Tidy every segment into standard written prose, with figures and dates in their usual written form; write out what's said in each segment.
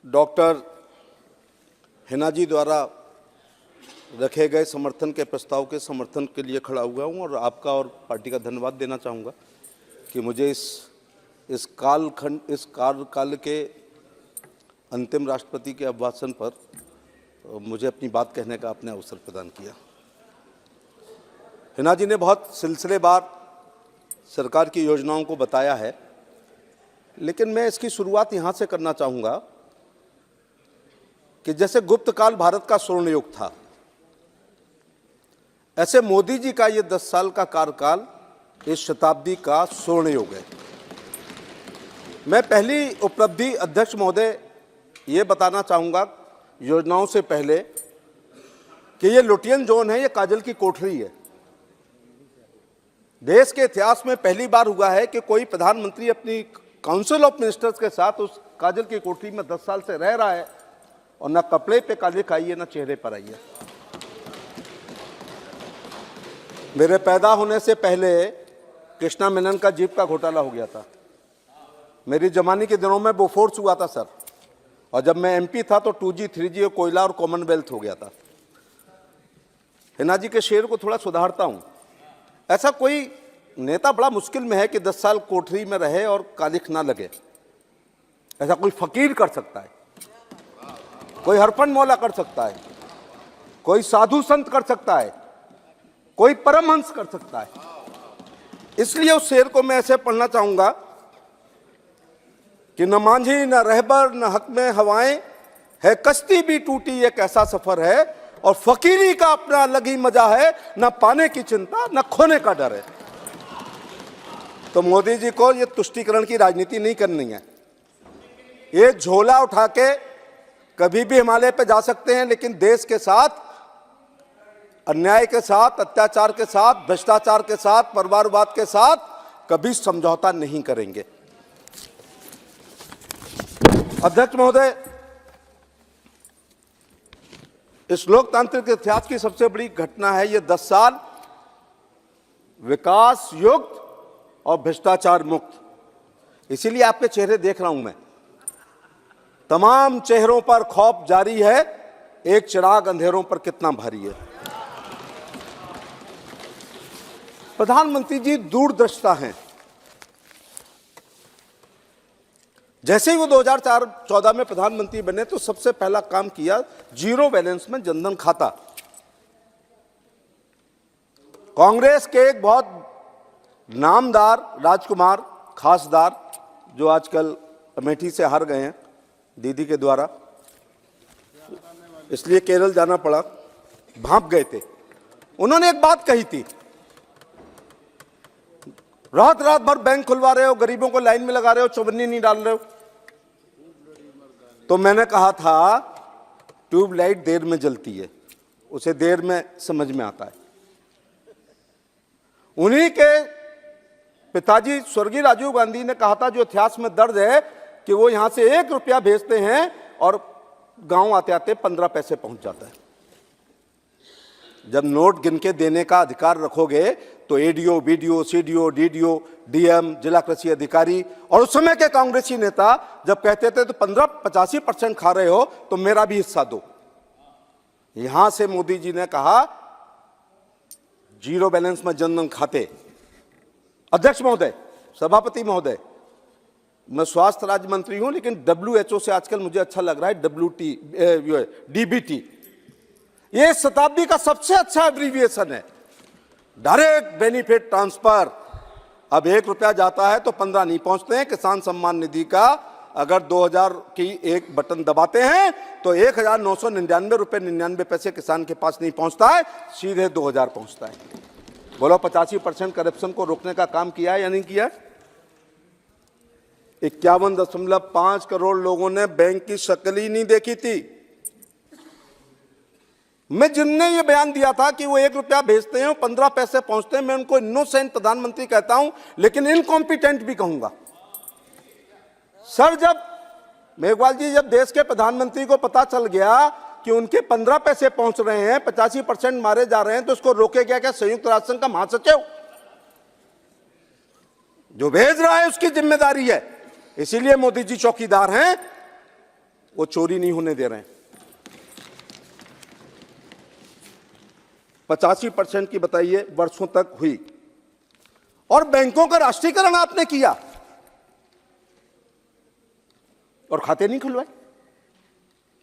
Doctor Hina जी द्वारा रखे गए समर्थन के प्रस्ताव के समर्थन के लिए खड़ा हुआ हूं और आपका और पार्टी का धन्यवाद देना चाहूँगा कि मुझे इस कार्यकाल के अंतिम राष्ट्रपति के अभिभाषण पर मुझे अपनी बात कहने का आपने अवसर प्रदान किया। हिना जी ने बहुत सिलसिलेवार सरकार की योजनाओं को बताया है, लेकिन मैं इसकी शुरुआत यहाँ से करना चाहूँगा कि जैसे गुप्त काल भारत का स्वर्ण युग था, ऐसे मोदी जी का ये 10 साल का कार्यकाल इस शताब्दी का स्वर्ण युग है। मैं पहली उपलब्धि अध्यक्ष महोदय ये बताना चाहूँगा योजनाओं से पहले कि ये लुटियन जोन है, ये काजल की कोठरी है। देश के इतिहास में पहली बार हुआ है कि कोई प्रधानमंत्री अपनी काउंसिल ऑफ मिनिस्टर्स के साथ उस काजल की कोठरी में 10 साल से रह रहा है और ना कपड़े पे कालिख आई है ना चेहरे पर आई है। मेरे पैदा होने से पहले कृष्णा मेनन का जीप का घोटाला हो गया था। मेरी जवानी के दिनों में बोफोर्स हुआ था सर, और जब मैं एमपी था तो 2G 3G कोयला और कॉमनवेल्थ हो गया था। हिना जी के शेर को थोड़ा सुधारता हूं। ऐसा कोई नेता बड़ा मुश्किल में है कि 10 साल कोठरी में रहे और कालिख ना लगे। ऐसा कोई फकीर कर सकता है, कोई हरफन मौला कर सकता है, कोई साधु संत कर सकता है, कोई परमहंस कर सकता है। इसलिए उस शेर को मैं ऐसे पढ़ना चाहूंगा कि न मांझी न रहबर न हक में हवाएं है, कश्ती भी टूटी एक ऐसा सफर है, और फकीरी का अपना अलग ही मजा है, न पाने की चिंता न खोने का डर है। तो मोदी जी को ये तुष्टीकरण की राजनीति नहीं करनी है। ये झोला उठा के कभी भी हिमालय पे जा सकते हैं, लेकिन देश के साथ, अन्याय के साथ, अत्याचार के साथ, भ्रष्टाचार के साथ, परिवारवाद के साथ कभी समझौता नहीं करेंगे। अध्यक्ष महोदय, इस लोकतांत्रिक इतिहास की सबसे बड़ी घटना है ये 10 साल विकास युक्त और भ्रष्टाचार मुक्त। इसीलिए आपके चेहरे देख रहा हूं मैं, तमाम चेहरों पर खौफ जारी है, एक चिराग अंधेरों पर कितना भारी है। प्रधानमंत्री जी दूरदृष्टा हैं। जैसे ही वो 2014 में प्रधानमंत्री बने तो सबसे पहला काम किया जीरो बैलेंस में जनधन खाता। कांग्रेस के एक बहुत नामदार राजकुमार खासदार जो आजकल अमेठी से हार गए हैं दीदी के द्वारा, इसलिए केरल जाना पड़ा, भाप गए थे। उन्होंने एक बात कही थी, रात भर बैंक खुलवा रहे हो, गरीबों को लाइन में लगा रहे हो, चौबन्नी नहीं डाल रहे हो। तो मैंने कहा था ट्यूबलाइट देर में जलती है, उसे देर में समझ में आता है। उन्हीं के पिताजी स्वर्गीय राजीव गांधी ने कहा था, जो इतिहास में दर्ज है, कि वो यहां से 1 रुपया भेजते हैं और गांव आते आते 15 पैसे पहुंच जाता है। जब नोट गिन के देने का अधिकार रखोगे तो ADO, BDO, CDO, DDO, DM, जिला कृषि अधिकारी और उस समय के कांग्रेसी नेता जब कहते थे तो 85% खा रहे हो तो मेरा भी हिस्सा दो। यहां से मोदी जी ने कहा जीरो बैलेंस में जनधन खाते। अध्यक्ष महोदय, सभापति महोदय, मैं स्वास्थ्य राज्य मंत्री हूं, लेकिन WHO से आजकल मुझे अच्छा लग रहा है DBT। ये शताब्दी का सबसे अच्छा एब्रीविएशन है, डायरेक्ट बेनिफिट ट्रांसफर। अब 1 रुपया जाता है तो 15 नहीं पहुंचते हैं। किसान सम्मान निधि का अगर 2000 की एक बटन दबाते हैं तो 1999 रुपये 99 पैसे किसान के पास नहीं पहुंचता है, सीधे 2000 पहुंचता है। बोलो 85% करप्शन को रोकने का काम किया है या नहीं किया? 51.5 करोड़ लोगों ने बैंक की शक्ल ही नहीं देखी थी। मैं जिनने ये बयान दिया था कि वो 1 रुपया भेजते हैं 15 पैसे पहुंचते हैं, मैं उनको इनोसेंट प्रधानमंत्री कहता हूं, लेकिन इनकॉम्पिटेंट भी कहूंगा। सर, जब मेघवाल जी, जब देश के प्रधानमंत्री को पता चल गया कि उनके 15 पैसे पहुंच रहे हैं, 85% मारे जा रहे हैं, तो उसको रोके गया क्या संयुक्त राष्ट्र संघ का महासचिव? जो भेज रहा है उसकी जिम्मेदारी है। इसीलिए मोदी जी चौकीदार हैं वो चोरी नहीं होने दे रहे हैं। 85% की बताइए वर्षों तक हुई। और बैंकों का राष्ट्रीयकरण आपने किया और खाते नहीं खुलवाए।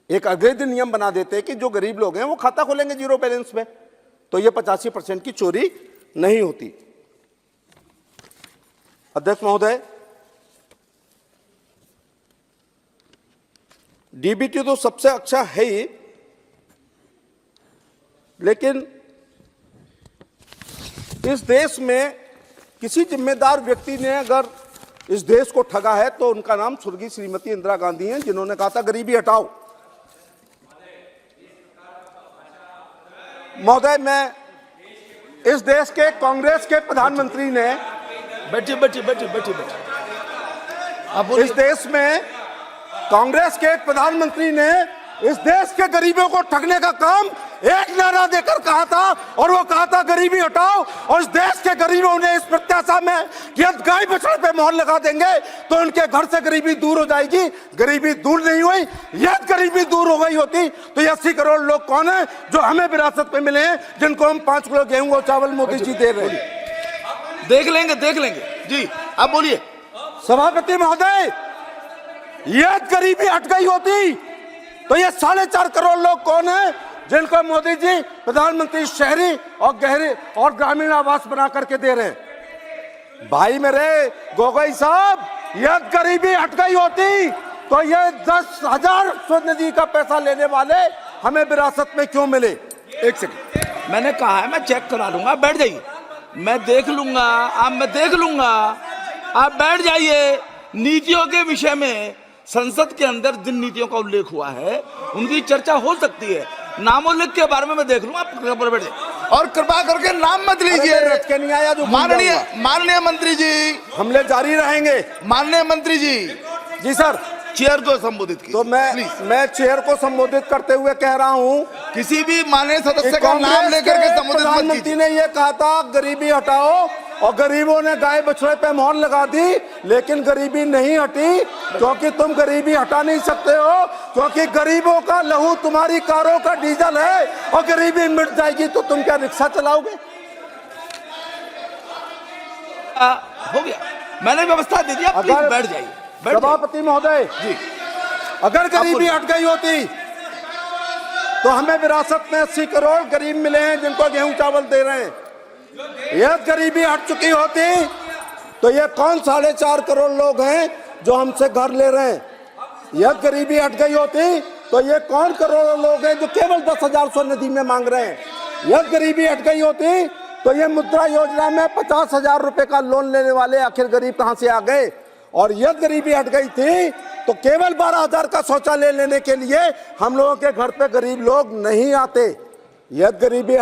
एक अवैध नियम बना देते कि जो गरीब लोग हैं वो खाता खोलेंगे जीरो बैलेंस में, तो ये 85% की चोरी नहीं होती। अध्यक्ष महोदय, डीबीटी तो सबसे अच्छा है ही, लेकिन इस देश में किसी जिम्मेदार व्यक्ति ने अगर इस देश को ठगा है तो उनका नाम स्वर्गीय श्रीमती इंदिरा गांधी है, जिन्होंने कहा था गरीबी हटाओ। महोदय, मैं इस देश के कांग्रेस के प्रधानमंत्री ने बैठिए इस देश में कांग्रेस के एक प्रधानमंत्री ने इस देश के गरीबों को ठगने का काम एक नारा देकर कहा था, और वो कहा था गरीबी हटाओ। और इस देश के गरीबों ने इस प्रत्याशा में कि अब गाय बछड़े पे मोहर लगा देंगे तो उनके घर से गरीबी दूर हो जाएगी। गरीबी दूर नहीं हुई। यदि गरीबी दूर हो गई होती तो ये 80 करोड़ लोग कौन है जो हमें विरासत में मिले हैं, जिनको हम 5 किलो गेहूं और चावल मोदी जी दे रहे हैं। देख लेंगे जी, आप बोलिए। सभापति महोदय, यदि गरीबी हट गई होती तो ये 4.5 करोड़ लोग कौन है जिनको मोदी जी प्रधानमंत्री शहरी और गहरी और ग्रामीण आवास बना करके दे रहे हैं। भाई मेरे गोगोई साहब, यदि गरीबी हट गई होती तो ये 10,000 स्वनिधि का पैसा लेने वाले हमें विरासत में क्यों मिले? एक सेकंड, मैंने कहा है मैं चेक करा लूंगा, बैठ जाइए। मैं देख लूंगा, आप बैठ जाइए। नीतियों के विषय में संसद के अंदर जिन नीतियों का उल्लेख हुआ है उनकी चर्चा हो सकती है। नामोल्लेख के बारे में मैं देख लूंगा, आप बैठ जाइए। और कृपा करके नाम मत लीजिए। नहीं आया जो माननीय मंत्री जी, हमले जारी रहेंगे। माननीय मंत्री जी सर, चेयर को संबोधित कीजिए। तो मैं चेयर को संबोधित करते हुए कह रहा हूं, किसी भी माननीय सदस्य का नाम लेकर के संबोधित मत कीजिए। प्रधानमंत्री ने यह कहा था गरीबी हटाओ, और गरीबों ने गाय बछड़े पे मोहर लगा दी, लेकिन गरीबी नहीं हटी, क्योंकि तुम गरीबी हटा नहीं सकते हो, क्योंकि गरीबों का लहू तुम्हारी कारों का डीजल है। और गरीबी मिट जाएगी तो तुम क्या रिक्शा चलाओगे? हो गया, मैंने व्यवस्था दे दिया, प्लीज बैठ जाइए। सभापति महोदय जी, अगर गरीबी हट गई होती तो हमें विरासत में 80 करोड़ गरीब मिले हैं जिनको गेहूं चावल दे रहे हैं। यह गरीबी हट चुकी होती तो ये कौन 4.5 करोड़ लोग हैं जो हमसे घर ले रहे हैं? यह गरीबी हट गई होती तो ये कौन करोड़ों लोग हैं जो केवल 10,000 स्वनिधि में मांग रहे हैं? यह गरीबी हट गई होती तो ये मुद्रा योजना में 50,000 रुपए का लोन लेने वाले आखिर गरीब कहां से आ गए? और यह गरीबी हट गई थी तो केवल 12,000 का शौचालय लेने के लिए हम लोगों के घर पे गरीब लोग नहीं आते। यह गरीबी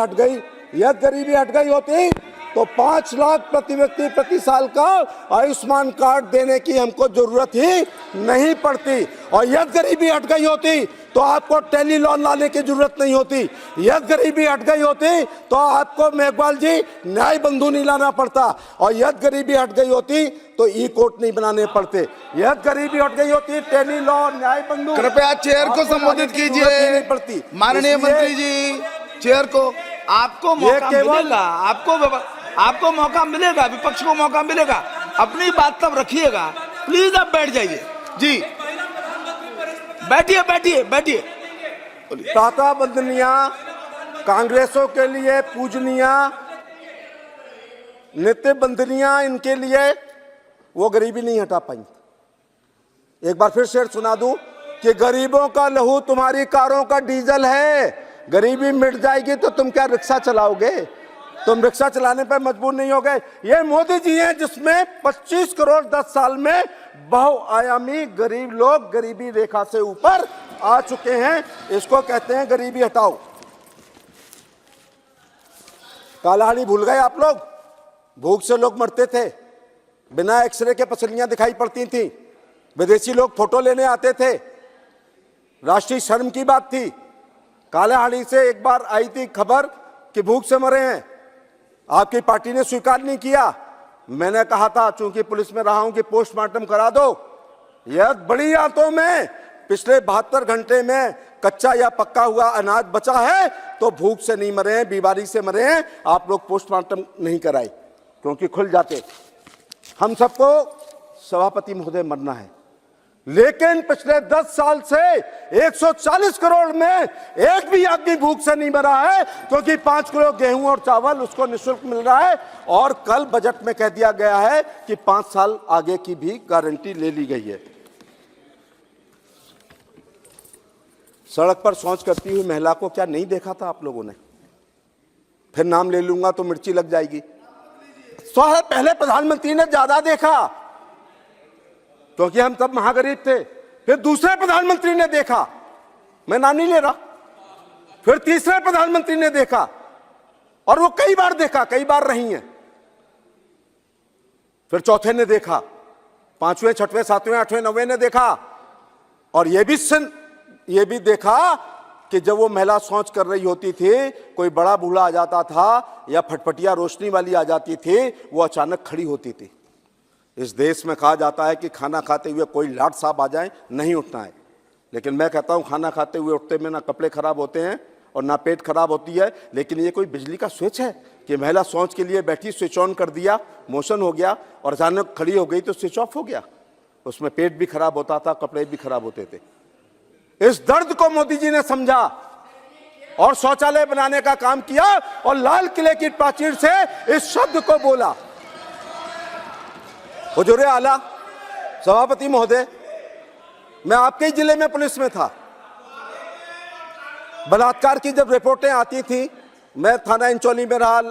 हट गई होती तो 5 लाख प्रति व्यक्ति प्रति साल का आयुष्मान कार्ड देने की हमको जरूरत ही नहीं पड़ती। और यह गरीबी हट गई होती तो आपको टेली लोन लाने की जरूरत नहीं होती। यह गरीबी हट गई होती तो आपको मेघवाल जी न्याय बंधु नहीं लाना पड़ता। और यह गरीबी हट गई होती तो ई कोर्ट नहीं बनाने पड़ते। यह गरीबी हट गई होती, टेली लोन, न्याय बंधु। कृपया चेयर को संबोधित कीजिए। नहीं पड़ती। माननीय मंत्री जी, चेयर को आपको मौका मिलेगा, आपको मौका मिलेगा, विपक्ष को मौका मिलेगा, अपनी बात तब रखिएगा। प्लीज आप बैठ जाइए जी, बैठिए। ताता बंदनिया कांग्रेसों के लिए पूजनिया, नित्य बंदनिया इनके लिए वो गरीबी नहीं हटा पाई। एक बार फिर शेर सुना दूं कि गरीबों का लहू तुम्हारी कारों का डीजल है। गरीबी मिट जाएगी तो तुम क्या रिक्शा चलाओगे? तुम रिक्शा चलाने पर मजबूर नहीं हो गए। ये मोदी जी हैं जिसमें 25 करोड़ 10 साल में बहुआयामी गरीब लोग गरीबी रेखा से ऊपर आ चुके हैं। इसको कहते हैं गरीबी हटाओ। कालाहाड़ी भूल गए आप लोग? भूख से लोग मरते थे, बिना एक्सरे के पसलियां दिखाई पड़ती थी, विदेशी लोग फोटो लेने आते थे, राष्ट्रीय शर्म की बात थी। कालाहाड़ी से एक बार आई थी खबर कि भूख से मरे हैं, आपकी पार्टी ने स्वीकार नहीं किया। मैंने कहा था चूंकि पुलिस में रहा हूं कि पोस्टमार्टम करा दो। यह बड़ी आंतों में पिछले 72 घंटे में कच्चा या पक्का हुआ अनाज बचा है तो भूख से नहीं मरे हैं, बीमारी से मरे हैं। आप लोग पोस्टमार्टम नहीं कराए क्योंकि खुल जाते। हम सबको सभापति महोदय मरना है, लेकिन पिछले 10 साल से 140 करोड़ में एक भी आदमी भूख से नहीं मरा है, क्योंकि 5 किलो गेहूं और चावल उसको निःशुल्क मिल रहा है। और कल बजट में कह दिया गया है कि 5 साल आगे की भी गारंटी ले ली गई है। सड़क पर शौच करती हुई महिला को क्या नहीं देखा था आप लोगों ने? फिर नाम ले लूंगा तो मिर्ची लग जाएगी। पहले प्रधानमंत्री ने ज्यादा देखा क्योंकि हम सब महागरीब थे, फिर दूसरे प्रधानमंत्री ने देखा, मैं नाम नहीं ले रहा, फिर तीसरे प्रधानमंत्री ने देखा, और वो कई बार देखा, कई बार रही हैं। फिर चौथे ने देखा, 5वें, 6वें, 7वें, 8वें, 9वें ने देखा। और ये भी देखा कि जब वो महिला शौच कर रही होती थी, कोई बड़ा बूढ़ा आ जाता था या फटफटिया रोशनी वाली आ जाती थी, वो अचानक खड़ी होती थी। इस देश में कहा जाता है कि खाना खाते हुए कोई लाट साहब आ जाए नहीं उठना है, लेकिन मैं कहता हूं खाना खाते हुए उठते में ना कपड़े खराब होते हैं और ना पेट खराब होती है। लेकिन ये कोई बिजली का स्विच है कि महिला शौच के लिए बैठी, स्विच ऑन कर दिया, मोशन हो गया और अचानक खड़ी हो गई तो स्विच ऑफ हो गया? उसमें पेट भी खराब होता था, कपड़े भी खराब होते थे। इस दर्द को मोदी जी ने समझा और शौचालय बनाने का काम किया और लाल किले की प्राचीर से इस शब्द को बोला। हुजूर आला सभापति महोदय, मैं आपके ही जिले में पुलिस में था। बलात्कार की जब रिपोर्टें आती थी, मैं थाना इंचौली में रहा,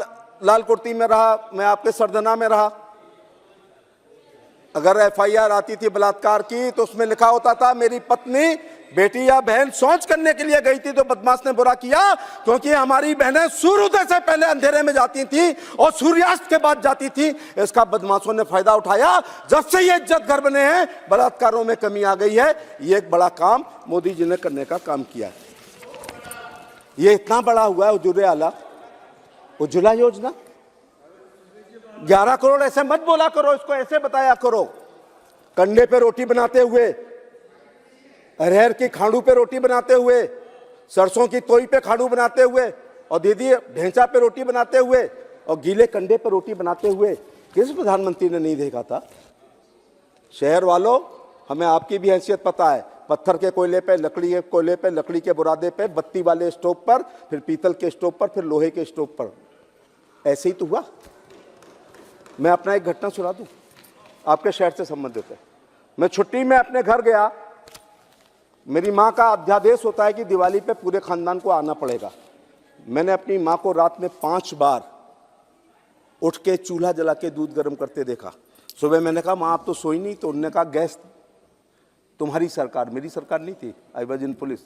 लालकुर्ती में रहा, मैं आपके सरदना में रहा। अगर एफआईआर आती थी बलात्कार की तो उसमें लिखा होता था मेरी पत्नी, बेटी या बहन शौच करने के लिए गई थी तो बदमाश ने बुरा किया, क्योंकि हमारी बहनें सूर्योदय से पहले अंधेरे में जाती थी और सूर्यास्त के बाद जाती थी। इसका बदमाशों ने फायदा उठाया। जब से ये इज्जत घर बने हैं, बलात्कारों में कमी आ गई है। ये एक बड़ा काम मोदी जी ने करने का काम किया है। ये इतना बड़ा हुआ है हुजूर आला, उज्ज्वला योजना 11 करोड़। ऐसे मत बोला करो, इसको ऐसे बताया करो। कंडे पे रोटी बनाते हुए, अरहर की खाड़ू पे रोटी बनाते हुए, सरसों की तोई पे खाड़ू बनाते हुए, और दीदी ढेंचा पे रोटी बनाते हुए, और गीले कंडे पे रोटी बनाते हुए किस प्रधानमंत्री ने नहीं देखा था? शहर वालों, हमें आपकी भी हैसियत पता है। पत्थर के कोयले पे, लकड़ी के कोयले पे, लकड़ी के बुरादे पे, बत्ती वाले स्टोव पर, फिर पीतल के स्टोव पर, फिर लोहे के स्टोव पर। ऐसे ही तो हुआ। मैं अपना एक घटना सुना दूं, आपके शहर से संबंधित है। मैं छुट्टी में अपने घर गया। मेरी माँ का अध्यादेश होता है कि दिवाली पे पूरे खानदान को आना पड़ेगा। मैंने अपनी माँ को रात में 5 बार उठ के चूल्हा जला के दूध गर्म करते देखा। सुबह मैंने कहा माँ आप तो सोई नहीं, तो उन्होंने कहा गैस तुम्हारी सरकार, मेरी सरकार नहीं थी, आई वाज इन पुलिस।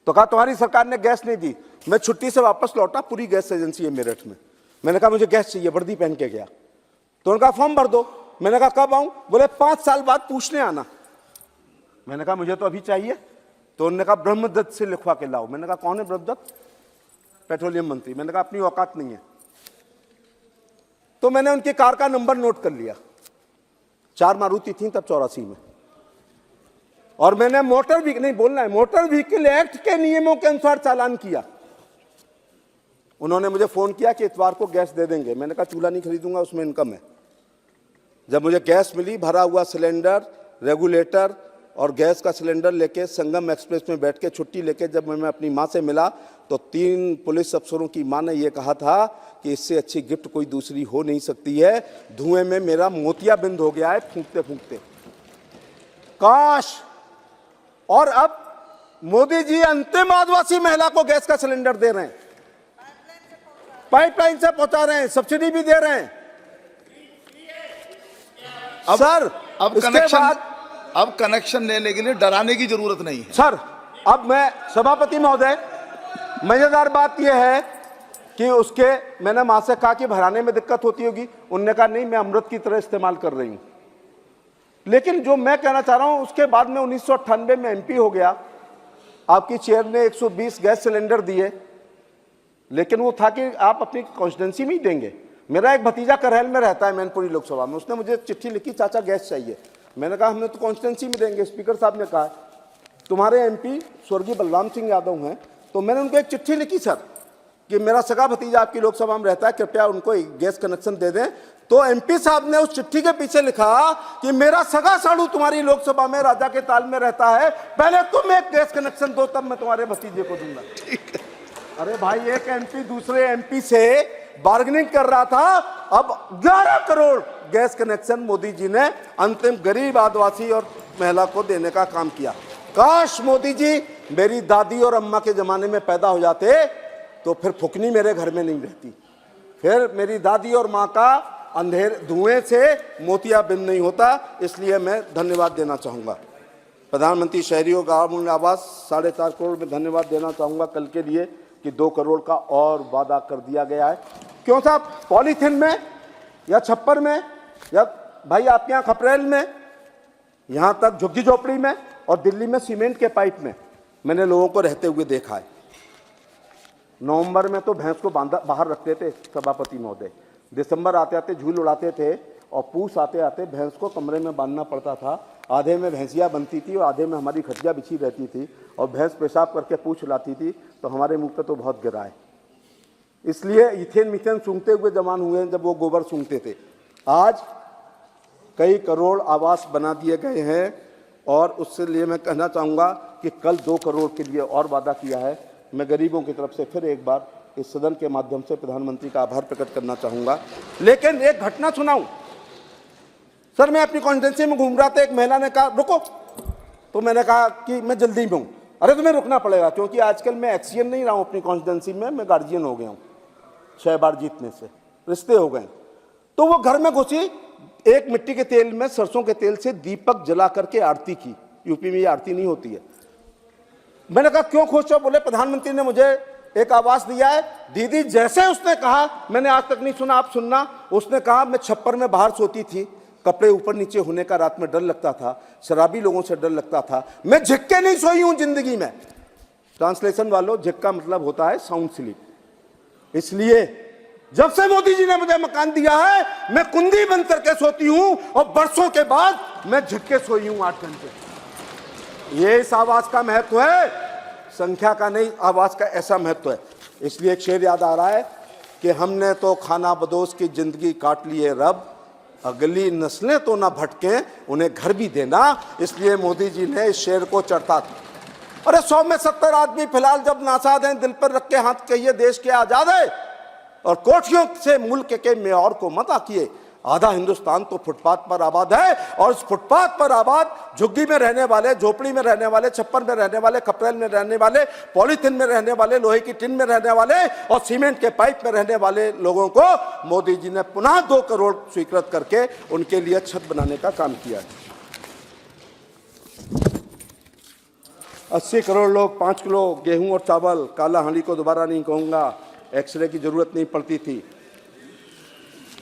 तो कहा तुम्हारी सरकार ने गैस नहीं दी। मैं छुट्टी से वापस लौटा, पूरी गैस एजेंसी है मेरठ में। मैंने कहा मुझे गैस चाहिए, वर्दी पहन के गया। तो उन्होंने कहा फॉर्म भर दो। मैंने कहा कब आऊं? बोले 5 साल बाद पूछने आना। मैंने कहा मुझे तो अभी चाहिए। तो उन्होंने कहा ब्रह्मदत्त से लिखवा के लाओ। मैंने कहा कौन है ब्रह्मदत्त? पेट्रोलियम मंत्री। मैंने कहा अपनी औकात नहीं है। तो मैंने उनकी कार का नंबर नोट कर लिया। 4 मारुति थी तब 84 में। और मैंने मोटर व्हीकल, नहीं बोलना है, मोटर व्हीकल एक्ट के नियमों के अनुसार चालान किया। उन्होंने मुझे फोन किया कि इतवार को गैस दे देंगे। मैंने कहा चूल्हा नहीं खरीदूंगा, उसमें इनकम है। जब मुझे गैस मिली, भरा हुआ सिलेंडर, रेगुलेटर और गैस का सिलेंडर लेके संगम एक्सप्रेस में बैठ के छुट्टी लेके जब मैं अपनी माँ से मिला, तो 3 पुलिस अफसरों की माँ ने यह कहा था कि इससे अच्छी गिफ्ट कोई दूसरी हो नहीं सकती है। धुएं में मेरा मोतियाबिंद हो गया है फूंकते फूंकते। काश। और अब मोदी जी अंतिम आदिवासी महिला को गैस का सिलेंडर दे रहे हैं, पाइपलाइन से पहुंचा रहे हैं, सब्सिडी भी दे रहे हैं। सर अब कनेक्शन लेने के लिए डराने की जरूरत नहीं है। सर, अब मैं सभापति महोदय, मजेदार बात यह है कि मैंने मां से कहा कि भराने में दिक्कत होती होगी। उन्होंने कहा नहीं, मैं अमृत की तरह इस्तेमाल कर रही हूं। लेकिन जो मैं कहना चाह रहा हूं, उसके बाद में 1998 में एमपी हो गया। आपकी चेयर ने 120 गैस सिलेंडर दिए, लेकिन वो था कि आप अपनी कॉन्स्टिट्यूंसी में ही देंगे। मेरा एक भतीजा करहल में रहता है, मैनपुरी लोकसभा में। उसने मुझे चिट्ठी लिखी, चाचा गैस चाहिए। मैंने कहा हमने तो कॉन्स्टिट्यूंसी में देंगे, स्पीकर साहब ने कहा। तुम्हारे एमपी स्वर्गीय बलराम सिंह यादव हैं, तो मैंने उनको एक चिट्ठी लिखी सर कि मेरा सगा भतीजा आपकी लोकसभा में रहता है, कृपया उनको एक गैस कनेक्शन दे दें। तो एमपी साहब ने उस चिट्ठी के पीछे लिखा कि मेरा सगा साड़ू तुम्हारी लोकसभा में राजा के ताल में रहता है, पहले तुम एक गैस कनेक्शन दो तब मैं तुम्हारे भतीजे को दूंगा। अरे भाई, एक एमपी दूसरे एमपी से बार्गेनिंग कर रहा था, अब 11 करोड़ गैस कनेक्शन मोदी जी ने अंतिम गरीब आदिवासी और महिला को देने का काम किया। काश मोदी जी मेरी दादी और अम्मा के जमाने में पैदा हो जाते तो फिर फुकनी मेरे घर में नहीं रहती, फिर मेरी दादी और माँ का अंधेर धुएं से मोतियाबिंद नहीं होता। इसलिए मैं धन्यवाद देना चाहूँगा प्रधानमंत्री शहरियों ग्रामीण आवास 4.5 करोड़ में धन्यवाद देना चाहूँगा कल के लिए कि 2 करोड़ का और वादा कर दिया गया है। क्यों साहब, पॉलीथिन में या छप्पर में या भाई आपके यहाँ खपरेल में, यहाँ तक झुग्गी झोपड़ी में और दिल्ली में सीमेंट के पाइप में मैंने लोगों को रहते हुए देखा है। नवंबर में तो भैंस को बाहर रखते थे सभापति महोदय, दिसंबर आते आते झूल उड़ाते थे और पूस आते आते भैंस को कमरे में बांधना पड़ता था। आधे में भैंसिया बनती थी और आधे में हमारी खटिया बिछी रहती थी और भैंस पेशाब करके पूछ उड़ाती थी, तो हमारे मुंह पे तो बहुत गिरा है। इसलिए इथेन मिथेन सूंघते हुए जवान हुए जब वो गोबर सूंघते थे। आज कई करोड़ आवास बना दिए गए हैं और उससे लिए मैं कहना चाहूँगा कि कल 2 करोड़ के लिए और वादा किया है। मैं गरीबों की तरफ से फिर एक बार इस सदन के माध्यम से प्रधानमंत्री का आभार प्रकट करना चाहूँगा। लेकिन एक घटना सुनाऊं सर, मैं अपनी कॉन्स्टिट्यूंसी में घूम रहा था, एक महिला ने कहा रुको, तो मैंने कहा कि मैं जल्दी में हूँ। अरे तुम्हें रुकना पड़ेगा क्योंकि आजकल मैं एक्सियन नहीं रहा हूँ अपनी कॉन्स्टिट्यूंसी में, मैं गार्जियन हो गया हूँ 6 बार जीतने से, रिश्ते हो गए। तो वो घर में घुसी, एक मिट्टी के तेल में सरसों के तेल से दीपक जला करके आरती की। यूपी में ये आरती नहीं होती है। मैंने कहा क्यों खुश हो? बोले प्रधानमंत्री ने मुझे एक आवास दिया है। दीदी जैसे उसने कहा, मैंने आज तक नहीं सुना, आप सुनना, उसने कहा मैं छप्पर में बाहर सोती थी, कपड़े ऊपर नीचे होने का रात में डर लगता था, शराबी लोगों से डर लगता था, मैं झिक के नहीं सोई हूं जिंदगी में। ट्रांसलेशन वालों, झिक का मतलब होता है साउंड स्लीप। इसलिए जब से मोदी जी ने मुझे मकान दिया है, मैं कुंदी बंद करके सोती हूं और बरसों के बाद मैं झिक के सोई हूं 8 घंटे। ये इस आवास का महत्व है, संख्या का नहीं, आवास का ऐसा महत्व है। इसलिए एक शेर याद आ रहा है कि हमने तो खाना बदोश की जिंदगी काट ली है रब, अगली नस्लें तो ना भटकें, उन्हें घर भी देना। इसलिए मोदी जी ने इस शेर को चढ़ता था। अरे 100 में 70 आदमी फिलहाल जब नासाद हैं, दिल पर रख के हाथ कहिए देश के आजाद है, और कोठियों से मुल्क के मेयर को मत आकिए। आधा हिंदुस्तान तो फुटपाथ पर आबाद है, और इस फुटपाथ पर आबाद झुग्गी में रहने वाले, झोपड़ी में रहने वाले, छप्पर में रहने वाले, खपरेल में रहने वाले, पॉलीथिन में रहने वाले, लोहे की टिन में रहने वाले और सीमेंट के पाइप में रहने वाले लोगों को मोदी जी ने पुनः 2 करोड़ स्वीकृत करके उनके लिए छत बनाने का काम किया है। 80 करोड़ लोग 5 किलो गेहूं और चावल, काला हांडी को दोबारा नहीं कहूंगा, एक्सरे की जरूरत नहीं पड़ती थी।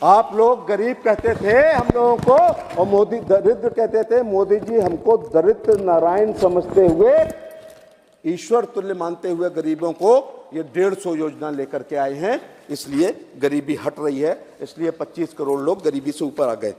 आप लोग गरीब कहते थे हम लोगों को, और मोदी दरिद्र कहते थे। मोदी जी हमको दरिद्र नारायण समझते हुए, ईश्वर तुल्य मानते हुए गरीबों को ये 150 योजना लेकर के आए हैं। इसलिए गरीबी हट रही है, इसलिए 25 करोड़ लोग गरीबी से ऊपर आ गए।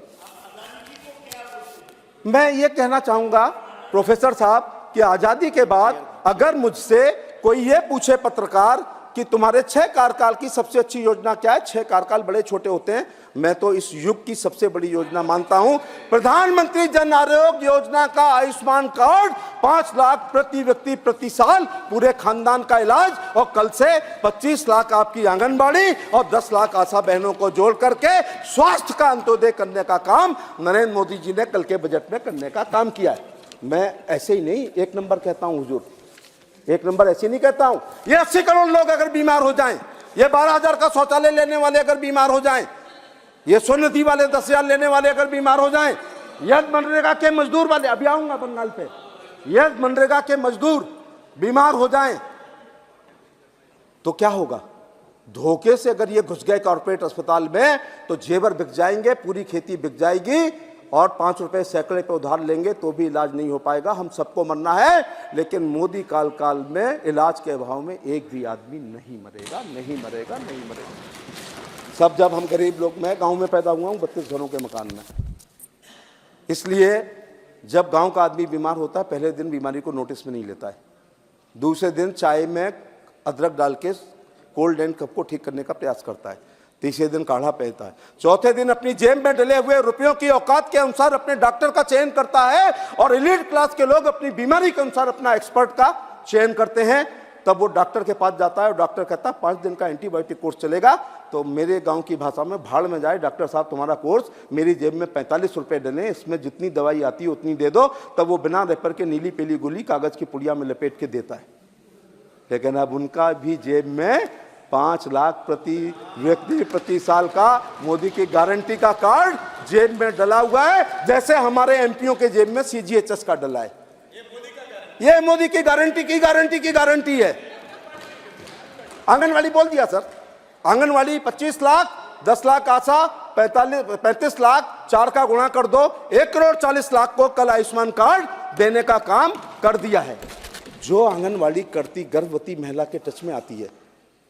मैं ये कहना चाहूंगा प्रोफेसर साहब कि आजादी के बाद अगर मुझसे कोई ये पूछे पत्रकार कि तुम्हारे 6 कार्यकाल की सबसे अच्छी योजना क्या है, 6 कार्यकाल बड़े छोटे होते हैं, मैं तो इस युग की सबसे बड़ी योजना मानता हूं प्रधानमंत्री जन आरोग्य योजना का आयुष्मान कार्ड। 5 लाख प्रति व्यक्ति प्रति साल, पूरे खानदान का इलाज, और कल से 25 लाख आपकी आंगनबाड़ी और 10 लाख आशा बहनों को जोड़ करके स्वास्थ्य का अंत्योदय करने का काम नरेंद्र मोदी जी ने कल के बजट में करने का काम किया है। मैं ऐसे ही नहीं 1 नंबर कहता हूं हुजूर, 1 नंबर ऐसे नहीं कहता हूं। ये 80 करोड़ लोग अगर बीमार हो जाएं, ये 12,000 का शौचालय लेने वाले अगर बीमार हो जाएं, ये सोनदी वाले 10,000 लेने वाले अगर बीमार हो जाएं, यह मनरेगा के मजदूर वाले, अभी आऊंगा बंगाल पे, यह मनरेगा के मजदूर बीमार हो जाएं तो क्या होगा? धोखे से अगर ये घुस गए कॉर्पोरेट अस्पताल में तो जेवर बिक जाएंगे, पूरी खेती बिक जाएगी, और 5 रुपए सैकड़े पे उधार लेंगे तो भी इलाज नहीं हो पाएगा। हम सबको मरना है, लेकिन मोदी काल में इलाज के अभाव में एक भी आदमी नहीं मरेगा, नहीं मरेगा, नहीं मरेगा। सब जब हम गरीब लोग, मैं गांव में पैदा हुआ हूं 32 घरों के मकान में, इसलिए जब गांव का आदमी बीमार होता है पहले दिन बीमारी को नोटिस में नहीं लेता है, दूसरे दिन चाय में अदरक डाल के कोल्ड एंड कफ को ठीक करने का प्रयास करता है, तीसरे दिन काढ़ा पीता है, चौथे दिन अपनी जेब में डले हुए रुपयों की औकात के अनुसार अपने डॉक्टर का चयन करता है, और एलीट क्लास के लोग अपनी बीमारी के अनुसार अपना एक्सपर्ट का चयन करते हैं। तब वो डॉक्टर के पास जाता है और डॉक्टर कहता है 5 दिन का एंटीबायोटिक कोर्स चलेगा। तो मेरे गांव की भाषा में भाड़ में जाए डॉक्टर साहब, तुम्हारा कोर्स, मेरी जेब में 45 रुपए डले, इसमें जितनी दवाई आती है उतनी दे दो। तब वो बिना रेपर के नीली पीली गोली कागज की पुड़िया में लपेट के देता है। लेकिन अब उनका भी जेब में 5 लाख प्रति व्यक्ति प्रति साल का मोदी की गारंटी का कार्ड जेब में डला हुआ है, जैसे हमारे एमपीओ के जेब में सीजीएचएस का डला है। ये मोदी की गारंटी है। आंगनवाड़ी बोल दिया सर, आंगनवाड़ी 25 लाख, 10 लाख आशा, 35 लाख, 4 का गुणा कर दो, 1,40,00,000 को कल आयुष्मान कार्ड देने का काम कर दिया है। जो आंगनवाड़ी करती गर्भवती महिला के टच में आती है,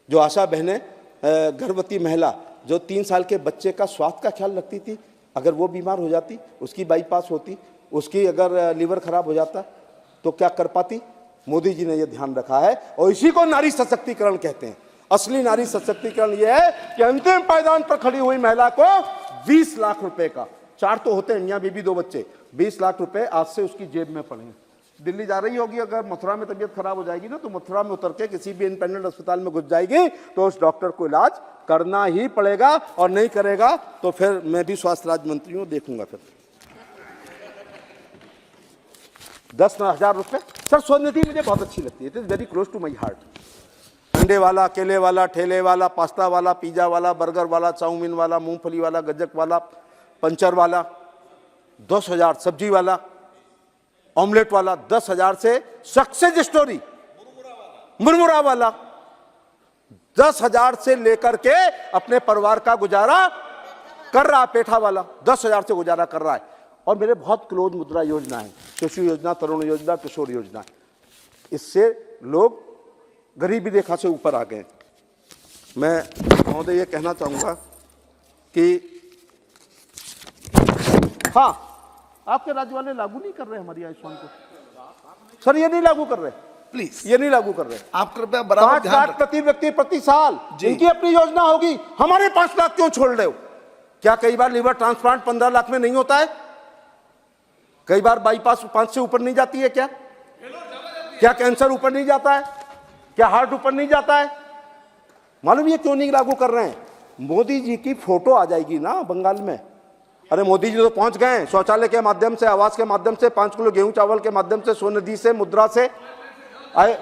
जो आशा बहनें गर्भवती महिला जो 3 साल के बच्चे का स्वास्थ्य का ख्याल रखती थी, अगर वो बीमार हो जाती, उसकी बाईपास होती, उसकी अगर लीवर खराब हो जाता तो क्या कर पाती? मोदी जी ने यह ध्यान रखा है, और इसी को नारी सशक्तिकरण कहते हैं। असली नारी सशक्तिकरण यह है कि अंतिम पायदान पर खड़ी हुई महिला को 20 लाख रुपए का, 4 तो होते हैं मियां बीबी 2 बच्चे, 20 लाख रुपए आज से उसकी जेब में पड़े। दिल्ली जा रही होगी, अगर मथुरा में तबीयत खराब हो जाएगी ना, तो मथुरा में उतर के किसी भी इंडिपेंडेंट अस्पताल में घुस जाएगी, तो उस डॉक्टर को इलाज करना ही पड़ेगा, और नहीं करेगा तो फिर मैं भी स्वास्थ्य राज्य मंत्री हूं, देखूंगा फिर 10,000 रुपए। सर स्वनिधि मुझे बहुत अच्छी लगती है, it is very close to my heart. अंडे वाला, केले वाला, ठेले वाला, पास्ता वाला, पिज्जा वाला, बर्गर वाला, चाउमीन वाला, मूंगफली वाला, गज्जक वाला, पंचर वाला, 10,000 सब्जी वाला, ऑमलेट वाला, 10,000 से सक्सेस स्टोरी मुरमुरा वाला, 10,000 से लेकर के अपने परिवार का गुजारा कर रहा, पेठा वाला 10,000 से गुजारा कर रहा है। और मेरे बहुत क्लोज मुद्रा योजना है, कृषि योजना, तरुण योजना, किशोर योजना, इससे लोग गरीबी रेखा से ऊपर आ गए। मैं महोदय ये कहना चाहूँगा कि हाँ, आपके राज्य वाले लागू नहीं कर रहे हमारी आयुष्मान को। सर ये नहीं लागू कर रहे, प्लीज ये नहीं लागू कर रहे। आप कृपया बराबर 5 लाख प्रति व्यक्ति प्रति साल इनकी अपनी योजना होगी, हमारे 5 लाख क्यों छोड़ रहे हो? क्या कई बार लीवर ट्रांसप्लांट 15 लाख में नहीं होता है? कई बार बाईपास 5 से ऊपर नहीं जाती है? क्या कैंसर ऊपर नहीं जाता है? क्या हार्ट ऊपर नहीं जाता है? मालूम ये क्यों नहीं लागू कर रहे हैं? मोदी जी की फोटो आ जाएगी ना बंगाल में। अरे मोदी जी तो पहुंच गए, शौचालय के माध्यम से, आवास के माध्यम से, 5 किलो गेहूं चावल के माध्यम से, स्वनिधि से, मुद्रा से आए,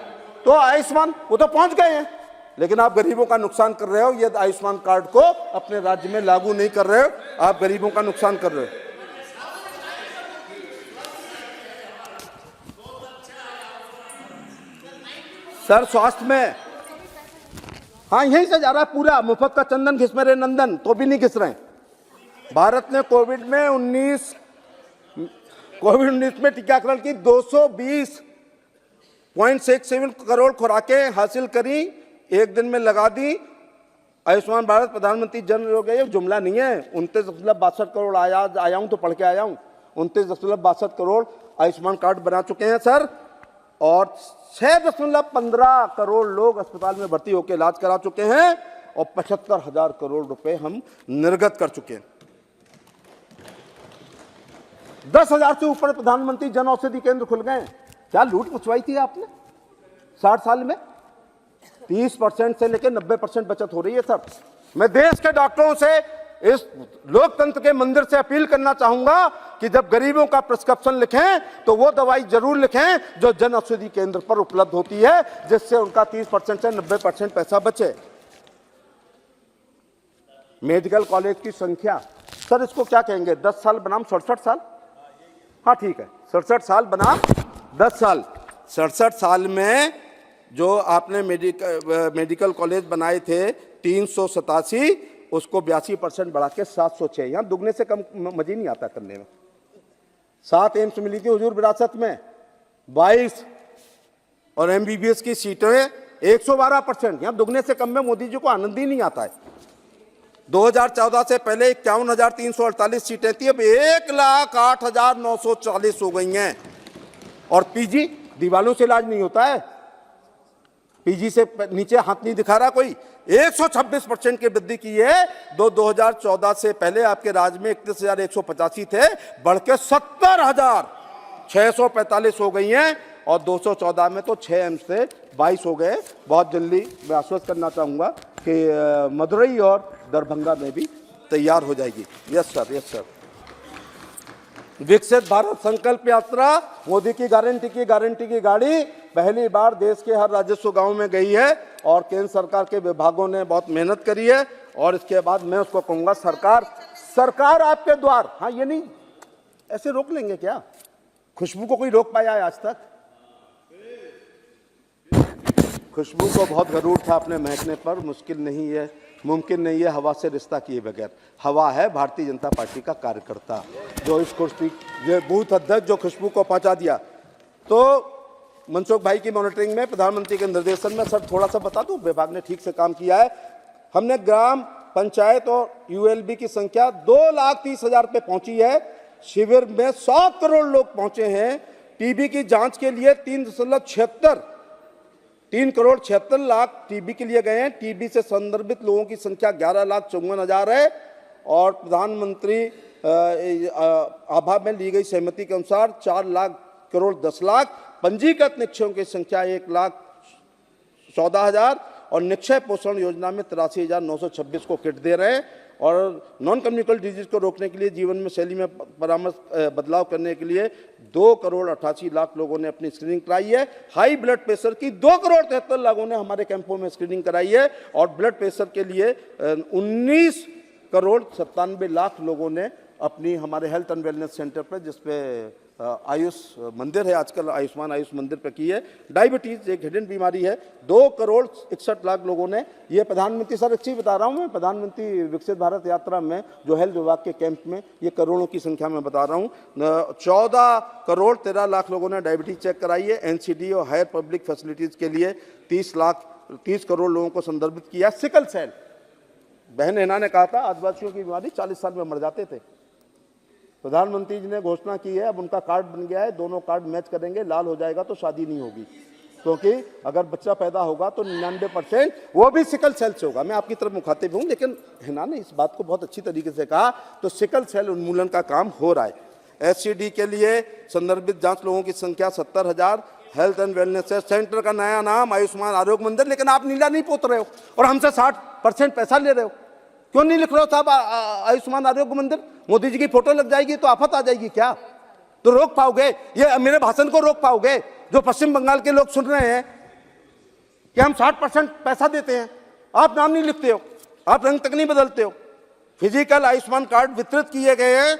तो आयुष्मान वो तो पहुंच गए हैं। लेकिन आप गरीबों का नुकसान कर रहे हो, ये आयुष्मान कार्ड को अपने राज्य में लागू नहीं कर रहे हो, आप गरीबों का नुकसान कर रहे हो। सर स्वास्थ्य में हाँ यहीं से जा रहा है पूरा, मुफ्त का चंदन घिस मेरे नंदन, तो भी नहीं घिस रहे हैं। भारत ने कोविड 19 में टीकाकरण की 220.67 करोड़ खुराकें हासिल करी, एक दिन में लगा दी। आयुष्मान भारत प्रधानमंत्री जन आरोग्य, ये जुमला नहीं है। 29.62 करोड़ आया हूं तो पढ़ के आया हूं, 29.62 करोड़ आयुष्मान कार्ड बना चुके हैं सर, और 6.15 करोड़ लोग अस्पताल में भर्ती होकर इलाज करा चुके हैं, और 75,000 करोड़ रुपए हम निर्गत कर चुके हैं। 10,000 से ऊपर प्रधानमंत्री जन औषधि केंद्र खुल गए। क्या लूट मचवाई थी आपने 60 साल में? 30% से लेकर 90% बचत हो रही है सर। मैं देश के डॉक्टरों से, इस लोकतंत्र के मंदिर से अपील करना चाहूंगा कि जब गरीबों का प्रिस्क्रिप्शन लिखें तो वो दवाई जरूर लिखें जो जन औषधि केंद्र पर उपलब्ध होती है, जिससे उनका 30% से 90% पैसा बचे। मेडिकल कॉलेज की संख्या सर, इसको क्या कहेंगे? 10 साल बनाम 67 साल? हाँ ठीक है, 67 साल बनाम 10 साल। 67 साल में जो आपने मेडिकल कॉलेज बनाए थे 387, उसको 82% बढ़ा के 706। यहाँ दुगने से कम मजा नहीं आता करने में। 7 एम्स मिली थी हुजूर विरासत में, 22, और MBBS की सीटें 112%। यहाँ दुगने से कम में मोदी जी को आनंद ही नहीं आता है। 2014 से पहले 51,348 सीटें थी, अब 1,08,940 हो गई हैं। और पीजी, दीवालों से इलाज नहीं होता है, पीजी से नीचे हाथ नहीं दिखा रहा कोई। 126% की वृद्धि की है। 2014 से पहले आपके राज्य में 31,185 थे, बढ़ के 70,645 हो गई हैं। और 214 में तो 6 एम्स से 22 हो गए। बहुत जल्दी मैं आश्वस्त करना चाहूंगा कि मदुरई और दरभंगा में भी तैयार हो जाएगी। Yes sir, yes sir. विकसित भारत संकल्प यात्रा, मोदी की गारंटी की गाड़ी पहली बार देश के हर राजस्व गांव में गई है और केंद्र सरकार के विभागों ने बहुत मेहनत करी है। और इसके बाद मैं उसको कहूंगा सरकार आपके द्वार। हाँ, ये नहीं ऐसे रोक लेंगे क्या? खुशबू को कोई रोक पाया है आज तक? खुशबू को बहुत गरूर था अपने महकने पर। मुमकिन नहीं है हवा से रिश्ता किए बगैर। हवा है भारतीय जनता पार्टी का कार्यकर्ता, जो इस कुर्सी, ये बूथ अध्यक्ष जो खुशबू को पहुंचा दिया। तो मनसुख भाई की मॉनिटरिंग में, प्रधानमंत्री के निर्देशन में, सर थोड़ा सा बता दूं, विभाग ने ठीक से काम किया है। हमने ग्राम पंचायत और यूएलबी की संख्या 2,30,000 पे पहुंची है। शिविर में 100 करोड़ लोग पहुंचे हैं। टीबी की जांच के लिए 3 करोड़ 76 लाख टीबी के लिए गए हैं। टीबी से संदर्भित लोगों की संख्या 11,54,000 है। और प्रधानमंत्री आभा में ली गई सहमति के अनुसार 4,00,00,10,00,000 पंजीकृत निक्षयों की संख्या 1,14,000 और निक्षय पोषण योजना में 83,926 को किट दे रहे हैं। और नॉन कम्युनिकेबल डिजीज को रोकने के लिए जीवन में शैली में परामर्श बदलाव करने के लिए 2,88,00,000 लोगों ने अपनी स्क्रीनिंग कराई है। हाई ब्लड प्रेशर की 2,73,00,000 लोगों ने हमारे कैंपों में स्क्रीनिंग कराई है। और ब्लड प्रेशर के लिए 19,97,00,000 लोगों ने अपनी हमारे हेल्थ एंड वेलनेस सेंटर पर, जिसपे आयुष मंदिर है आजकल, आयुष्मान आयुष मंदिर पर की है। डायबिटीज एक हिडन बीमारी है, 2,61,00,000 लोगों ने। ये प्रधानमंत्री, सर अच्छी बता रहा हूँ मैं, प्रधानमंत्री विकसित भारत यात्रा में जो हेल्थ विभाग के कैंप में, ये करोड़ों की संख्या में बता रहा हूँ। 14,13,00,000 लोगों ने डायबिटीज चेक कराई है। एनसीडी और हायर पब्लिक फैसिलिटीज के लिए 30 करोड़ लोगों को संदर्भित किया। सिकल सेल, बहन हिना ने कहा था आदिवासियों की बीमारी 40 साल में मर जाते थे। प्रधानमंत्री जी ने घोषणा की है, अब उनका कार्ड बन गया है, दोनों कार्ड मैच करेंगे, लाल हो जाएगा तो शादी नहीं होगी, क्योंकि अगर बच्चा पैदा होगा तो 99% वो भी सिकल सेल से होगा। मैं आपकी तरफ मुखातिब हूँ, लेकिन हिना ने इस बात को बहुत अच्छी तरीके से कहा। तो सिकल सेल उन्मूलन का काम हो रहा है। एससीडी के लिए संदर्भित जांच लोगों की संख्या 70,000। हेल्थ एंड वेलनेस सेंटर का नया नाम आयुष्मान आरोग्य मंदिर, लेकिन आप नीला नहीं पोत रहे हो और हमसे 60% पैसा ले रहे हो। क्यों नहीं लिख रहे हो साहब आयुष्मान आरोग्य मंदिर? मोदी जी की फोटो लग जाएगी तो आफत आ जाएगी क्या? तो रोक पाओगे? ये मेरे भाषण को रोक पाओगे? जो पश्चिम बंगाल के लोग सुन रहे हैं कि हम 60% पैसा देते हैं, आप नाम नहीं लिखते हो, आप रंग तक नहीं बदलते हो। फिजिकल आयुष्मान कार्ड वितरित किए गए हैं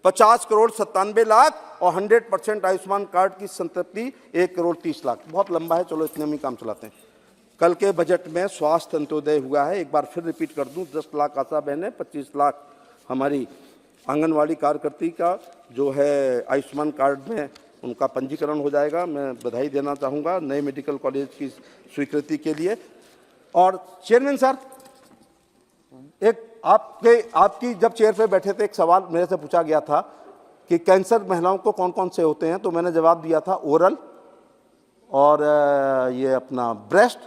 50,97,00,000 और 100% आयुष्मान कार्ड की संतृप्ति 1,30,00,000। बहुत लंबा है, चलो इतने में काम चलाते हैं। कल के बजट में स्वास्थ्य अंत्योदय हुआ है, एक बार फिर रिपीट कर दूं, 10 लाख आशा बहनें, 25 लाख हमारी आंगनवाड़ी कार्यकर्ती का जो है आयुष्मान कार्ड में उनका पंजीकरण हो जाएगा। मैं बधाई देना चाहूँगा नए मेडिकल कॉलेज की स्वीकृति के लिए। और चेयरमैन सर, एक आपकी जब चेयर पे बैठे थे, एक सवाल मेरे से पूछा गया था कि कैंसर महिलाओं को कौन कौन से होते हैं, तो मैंने जवाब दिया था ओरल और ये अपना ब्रेस्ट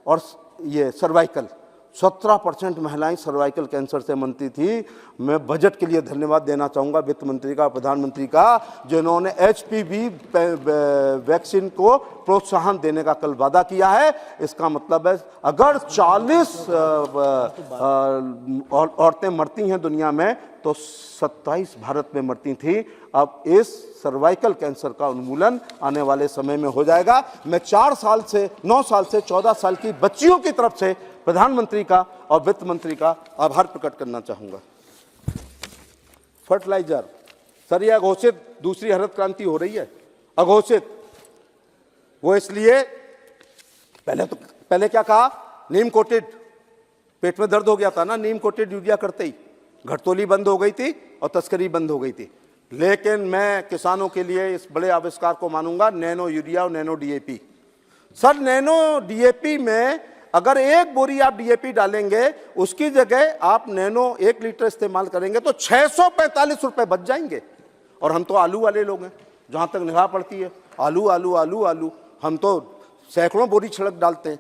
और ये सर्वाइकल। 17% महिलाएं सर्वाइकल कैंसर से मरती थी। मैं बजट के लिए धन्यवाद देना चाहूँगा वित्त मंत्री का, प्रधानमंत्री का, जिन्होंने HPV वैक्सीन को प्रोत्साहन देने का कल वादा किया है। इसका मतलब है अगर 40 औरतें मरती हैं दुनिया में तो 27 भारत में मरती थी। अब इस सर्वाइकल कैंसर का उन्मूलन आने वाले समय में हो जाएगा। मैं 9 साल से 14 साल की बच्चियों की तरफ से प्रधानमंत्री का और वित्त मंत्री का आभार प्रकट करना चाहूंगा। फर्टिलाइजर, सर ये अघोषित दूसरी हरित क्रांति हो रही है, अघोषित। वो इसलिए पहले क्या कहा, नीम कोटेड, पेट में दर्द हो गया था ना, नीम कोटेड यूरिया करते ही घटतोली बंद हो गई थी और तस्करी बंद हो गई थी। लेकिन मैं किसानों के लिए इस बड़े आविष्कार को मानूंगा, नैनो यूरिया और nano DAP। Sir nano DAP में अगर एक बोरी आप डीएपी डालेंगे, उसकी जगह आप नैनो 1 लीटर इस्तेमाल करेंगे तो 645 रुपए बच जाएंगे। और हम तो आलू वाले लोग हैं, जहां तक निगाह पड़ती है आलू आलू आलू आलू, हम तो सैकड़ों बोरी छिड़क डालते हैं।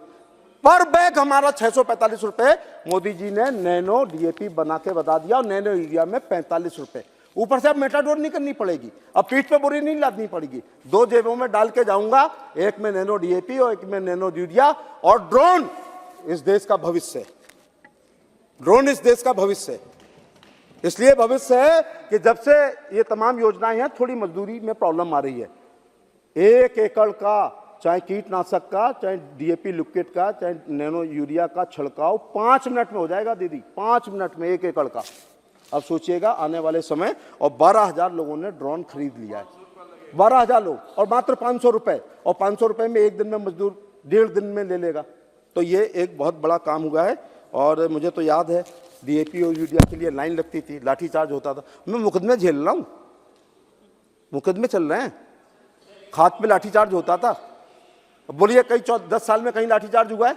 पर बैग हमारा 645 रुपए मोदी जी ने नैनो डीएपी बना के बता दिया, और नैनो यूरिया में 45 रुपए। ऊपर से अब मेटाडोर नहीं करनी पड़ेगी, अब पीठ पे बोरी नहीं लादनी पड़ेगी, 2 जेबों में डाल के जाऊंगा, एक में नैनो डीएपी और एक में नैनो यूरिया। और ड्रोन इस देश का भविष्य है, ड्रोन इस देश का भविष्य है। इसलिए भविष्य है कि जब से ये तमाम योजनाएं हैं, थोड़ी मजदूरी में प्रॉब्लम आ रही है। 1 एकड़ का, चाहे कीटनाशक का, चाहे डीएपी लिक्विड का, चाहे नैनो यूरिया का छिड़काव 5 मिनट में हो जाएगा दीदी, 5 मिनट में 1 एकड़ का। अब सोचिएगा आने वाले समय, और 12,000 लोगों ने ड्रोन खरीद लिया है, 12,000 लोग, और मात्र 500 रुपए, और 500 रुपए में एक दिन में मजदूर 1.5 दिन में ले लेगा। तो ये एक बहुत बड़ा काम हुआ है। और मुझे तो याद है डीएपी और यूरिया के लिए लाइन लगती थी, लाठीचार्ज होता था। मैं मुकदमे झेल रहा हूं, मुकदमे चल रहे हैं, खाद पे लाठीचार्ज होता था। बोलिए कई 10 साल में कहीं लाठीचार्ज हुआ है?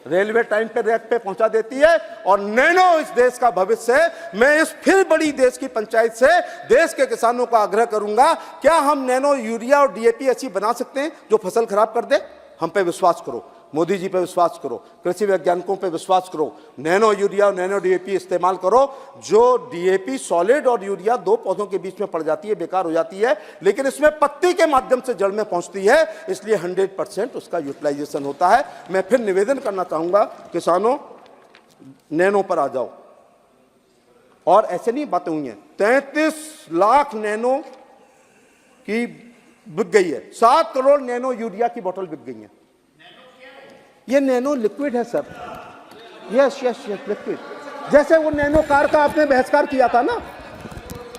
रेलवे टाइम पे रैक पे पहुंचा देती है। और नैनो इस देश का भविष्य है। मैं इस फिर बड़ी देश की पंचायत से देश के किसानों का आग्रह करूंगा, क्या हम नैनो यूरिया और डीएपी ऐसी बना सकते हैं जो फसल खराब कर दे? हम पे विश्वास करो, मोदी जी पे विश्वास करो, कृषि वैज्ञानिकों पे विश्वास करो, नैनो यूरिया और नैनो डीएपी इस्तेमाल करो। जो डीएपी सॉलिड और यूरिया 2 पौधों के बीच में पड़ जाती है, बेकार हो जाती है, लेकिन इसमें पत्ती के माध्यम से जड़ में पहुंचती है, इसलिए 100% उसका यूटिलाइजेशन होता है। मैं फिर निवेदन करना चाहूंगा, किसानों नैनो पर आ जाओ। और ऐसे नहीं बातें हुई हैं, 33 लाख नैनो की बिक गई है, 7 करोड़ नैनो यूरिया की बोतल बिक गई है। ये नैनो लिक्विड है sir, yes yes yes liquid. जैसे वो नैनो कार का आपने बहिष्कार किया था ना,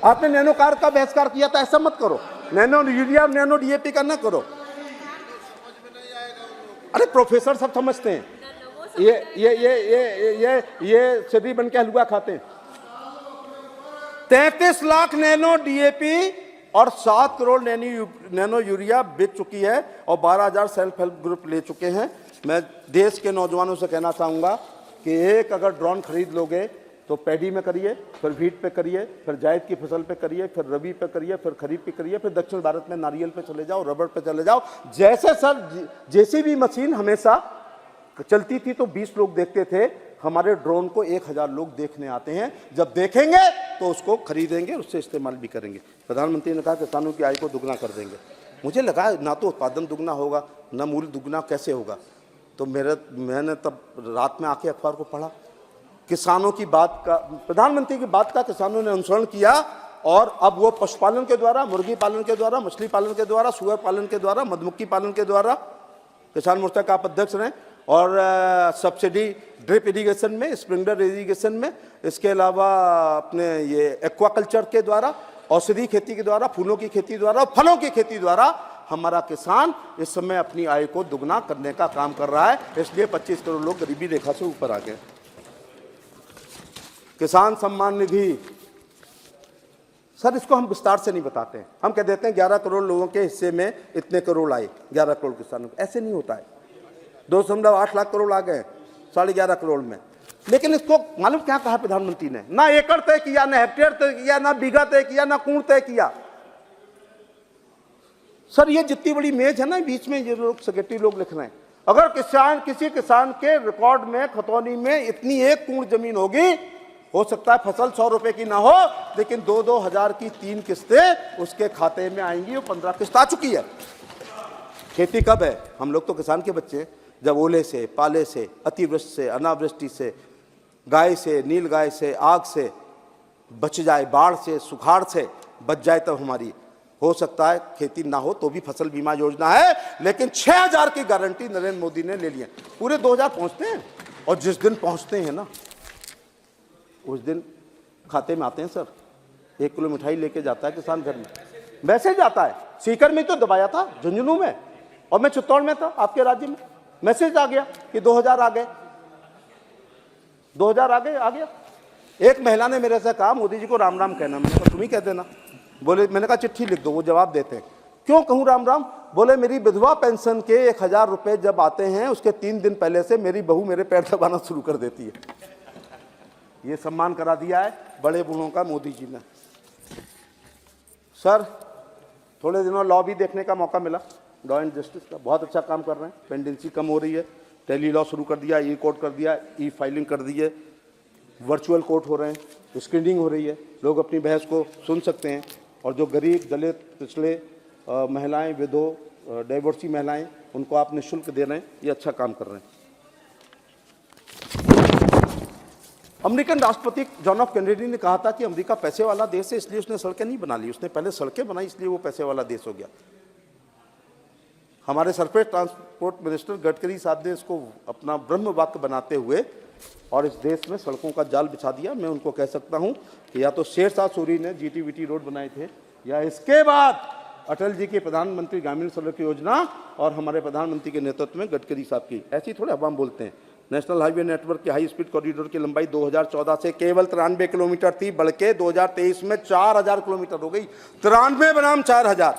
आपने नैनो कार का बहिष्कार किया था, ऐसा मत करो। नैनो यूरिया नैनो डीएपी का ना करो। अरे प्रोफेसर सब समझते हैं, ये सदी बन के हलवा खाते हैं। 33 लाख नैनो डीएपी और 7 करोड़ नैनो यूरिया बिक चुकी है, और 12,000 सेल्फ हेल्प ग्रुप ले चुके हैं। मैं देश के नौजवानों से कहना चाहूँगा कि एक अगर ड्रोन खरीद लोगे तो पैडी में करिए, फिर व्हीट पे करिए, फिर जायद की फसल पे करिए, फिर रबी पे करिए, फिर खरीफ पे करिए, फिर दक्षिण भारत में नारियल पे चले जाओ, रबड़ पे चले जाओ। जैसे सर जेसीबी मशीन हमेशा चलती थी तो 20 लोग देखते थे, हमारे ड्रोन को 1,000 लोग देखने आते हैं। जब देखेंगे तो उसको खरीदेंगे, उससे इस्तेमाल भी करेंगे। प्रधानमंत्री ने कहा किसानों की आय को दुगना कर देंगे। मुझे लगा ना तो उत्पादन दुगना होगा, ना मूल्य दुगना, कैसे होगा? तो मैंने तब रात में आके अखबार को पढ़ा, किसानों की बात का, प्रधानमंत्री की बात का किसानों ने अनुसरण किया, और अब वो पशुपालन के द्वारा, मुर्गी पालन के द्वारा, मछली पालन के द्वारा, सुअर पालन के द्वारा, मधुमक्खी पालन के द्वारा किसान मोर्चा का आप अध्यक्ष रहे, और सब्सिडी ड्रिप इरिगेशन में, स्प्रिंकलर इरिगेशन में, इसके अलावा अपने ये एक्वाकल्चर के द्वारा, औषधि खेती के द्वारा, फूलों की खेती द्वारा, और फलों की खेती द्वारा हमारा किसान इस समय अपनी आय को दुगना करने का काम कर रहा है। इसलिए 25 करोड़ लोग गरीबी रेखा से ऊपर आ गए। किसान सम्मान निधि, सर इसको हम विस्तार से नहीं बताते हैं, हम कह देते हैं 11 करोड़ लोगों के हिस्से में इतने करोड़ आए, 11 करोड़ किसानों को। ऐसे नहीं होता है, 2.8 लाख करोड़ आ गए 11.5 करोड़ में। लेकिन इसको मालूम क्या कहा प्रधानमंत्री ने? ना एकड़ तय किया, ना हेक्टेयर तय किया, ना बीघा तय किया, ना कूड़ तय किया। सर ये जितनी बड़ी मेज है ना, बीच में ये लोग सेक्रेटरी लोग लिख रहे हैं, अगर किसी किसान के रिकॉर्ड में खतौनी में इतनी 1 कूड़ जमीन होगी, हो सकता है फसल 100 रुपए की ना हो, लेकिन 2-2 हजार की 3 किस्तें उसके खाते में आएंगी, और 15 किस्त आ चुकी है। खेती कब है? हम लोग तो किसान के बच्चे, जब ओले से, पाले से, अतिवृष्टि से, अनावृष्टि से, गाय से, नील गाय से, आग से बच जाए, बाढ़ से, सुखाड़ से बच जाए, तब हमारी हो सकता है खेती ना हो तो भी फसल बीमा योजना है। लेकिन 6,000 की गारंटी नरेंद्र मोदी ने ले ली है। पूरे 2,000 पहुंचते हैं, और जिस दिन पहुंचते हैं ना, उस दिन खाते में आते हैं सर। 1 किलो मिठाई लेके जाता है किसान घर में, वैसे जाता है। सीकर में तो दबाया था, झुंझुनू में, और मैं चित्तौड़ में था आपके राज्य में, मैसेज आ गया कि 2,000 आ गए, 2,000 आ गया। एक महिला ने मेरे से कहा मोदी जी को राम राम कहना। मैंने कहा तुम ही कह देना। बोले, मैंने कहा चिट्ठी लिख दो, वो जवाब देते हैं। क्यों कहूँ राम राम? बोले मेरी विधवा पेंशन के 1000 रुपए जब आते हैं उसके 3 दिन पहले से मेरी बहू मेरे पैर दबाना शुरू कर देती है। ये सम्मान करा दिया है बड़े बूढ़ों का मोदी जी ने। सर थोड़े दिनों लॉ भी देखने का मौका मिला, लॉ एंड जस्टिस का बहुत अच्छा काम कर रहे हैं, पेंडेंसी कम हो रही है, टेली लॉ शुरू कर दिया, ई कोर्ट कर दिया, ई फाइलिंग कर दी है, वर्चुअल कोर्ट हो रहे हैं, स्क्रीनिंग हो रही है, लोग अपनी बहस को सुन सकते हैं। और जो गरीब दलित पिछड़े महिलाएं, विधो डाइवोर्सी महिलाएं, उनको आप निःशुल्क दे रहे हैं, ये अच्छा काम कर रहे हैं। अमेरिकन राष्ट्रपति जॉन एफ कैनेडी ने कहा था कि अमेरिका पैसे वाला देश है इसलिए उसने सड़कें नहीं बना ली, उसने पहले सड़कें बनाई इसलिए वो पैसे वाला देश हो गया। हमारे सरफेस ट्रांसपोर्ट मिनिस्टर गडकरी साहब ने इसको अपना ब्रह्म वाक्य बनाते हुए और इस देश में सड़कों का जाल बिछा दिया। मैं उनको कह सकता हूं कि या तो शेरशाह सूरी ने जीटीवीटी रोड बनाए थे, या इसके बाद अटल जी की प्रधानमंत्री ग्रामीण सड़क योजना और हमारे प्रधानमंत्री के नेतृत्व में गडकरी साहब की। ऐसी थोड़े अब हम बोलते हैं। नेशनल हाईवे नेटवर्क के हाई स्पीड कॉरिडोर की लंबाई 2014 से केवल 93 किलोमीटर थी, बढ़ के 2023 में 4000 किलोमीटर हो गई। 93 बनाम 4000।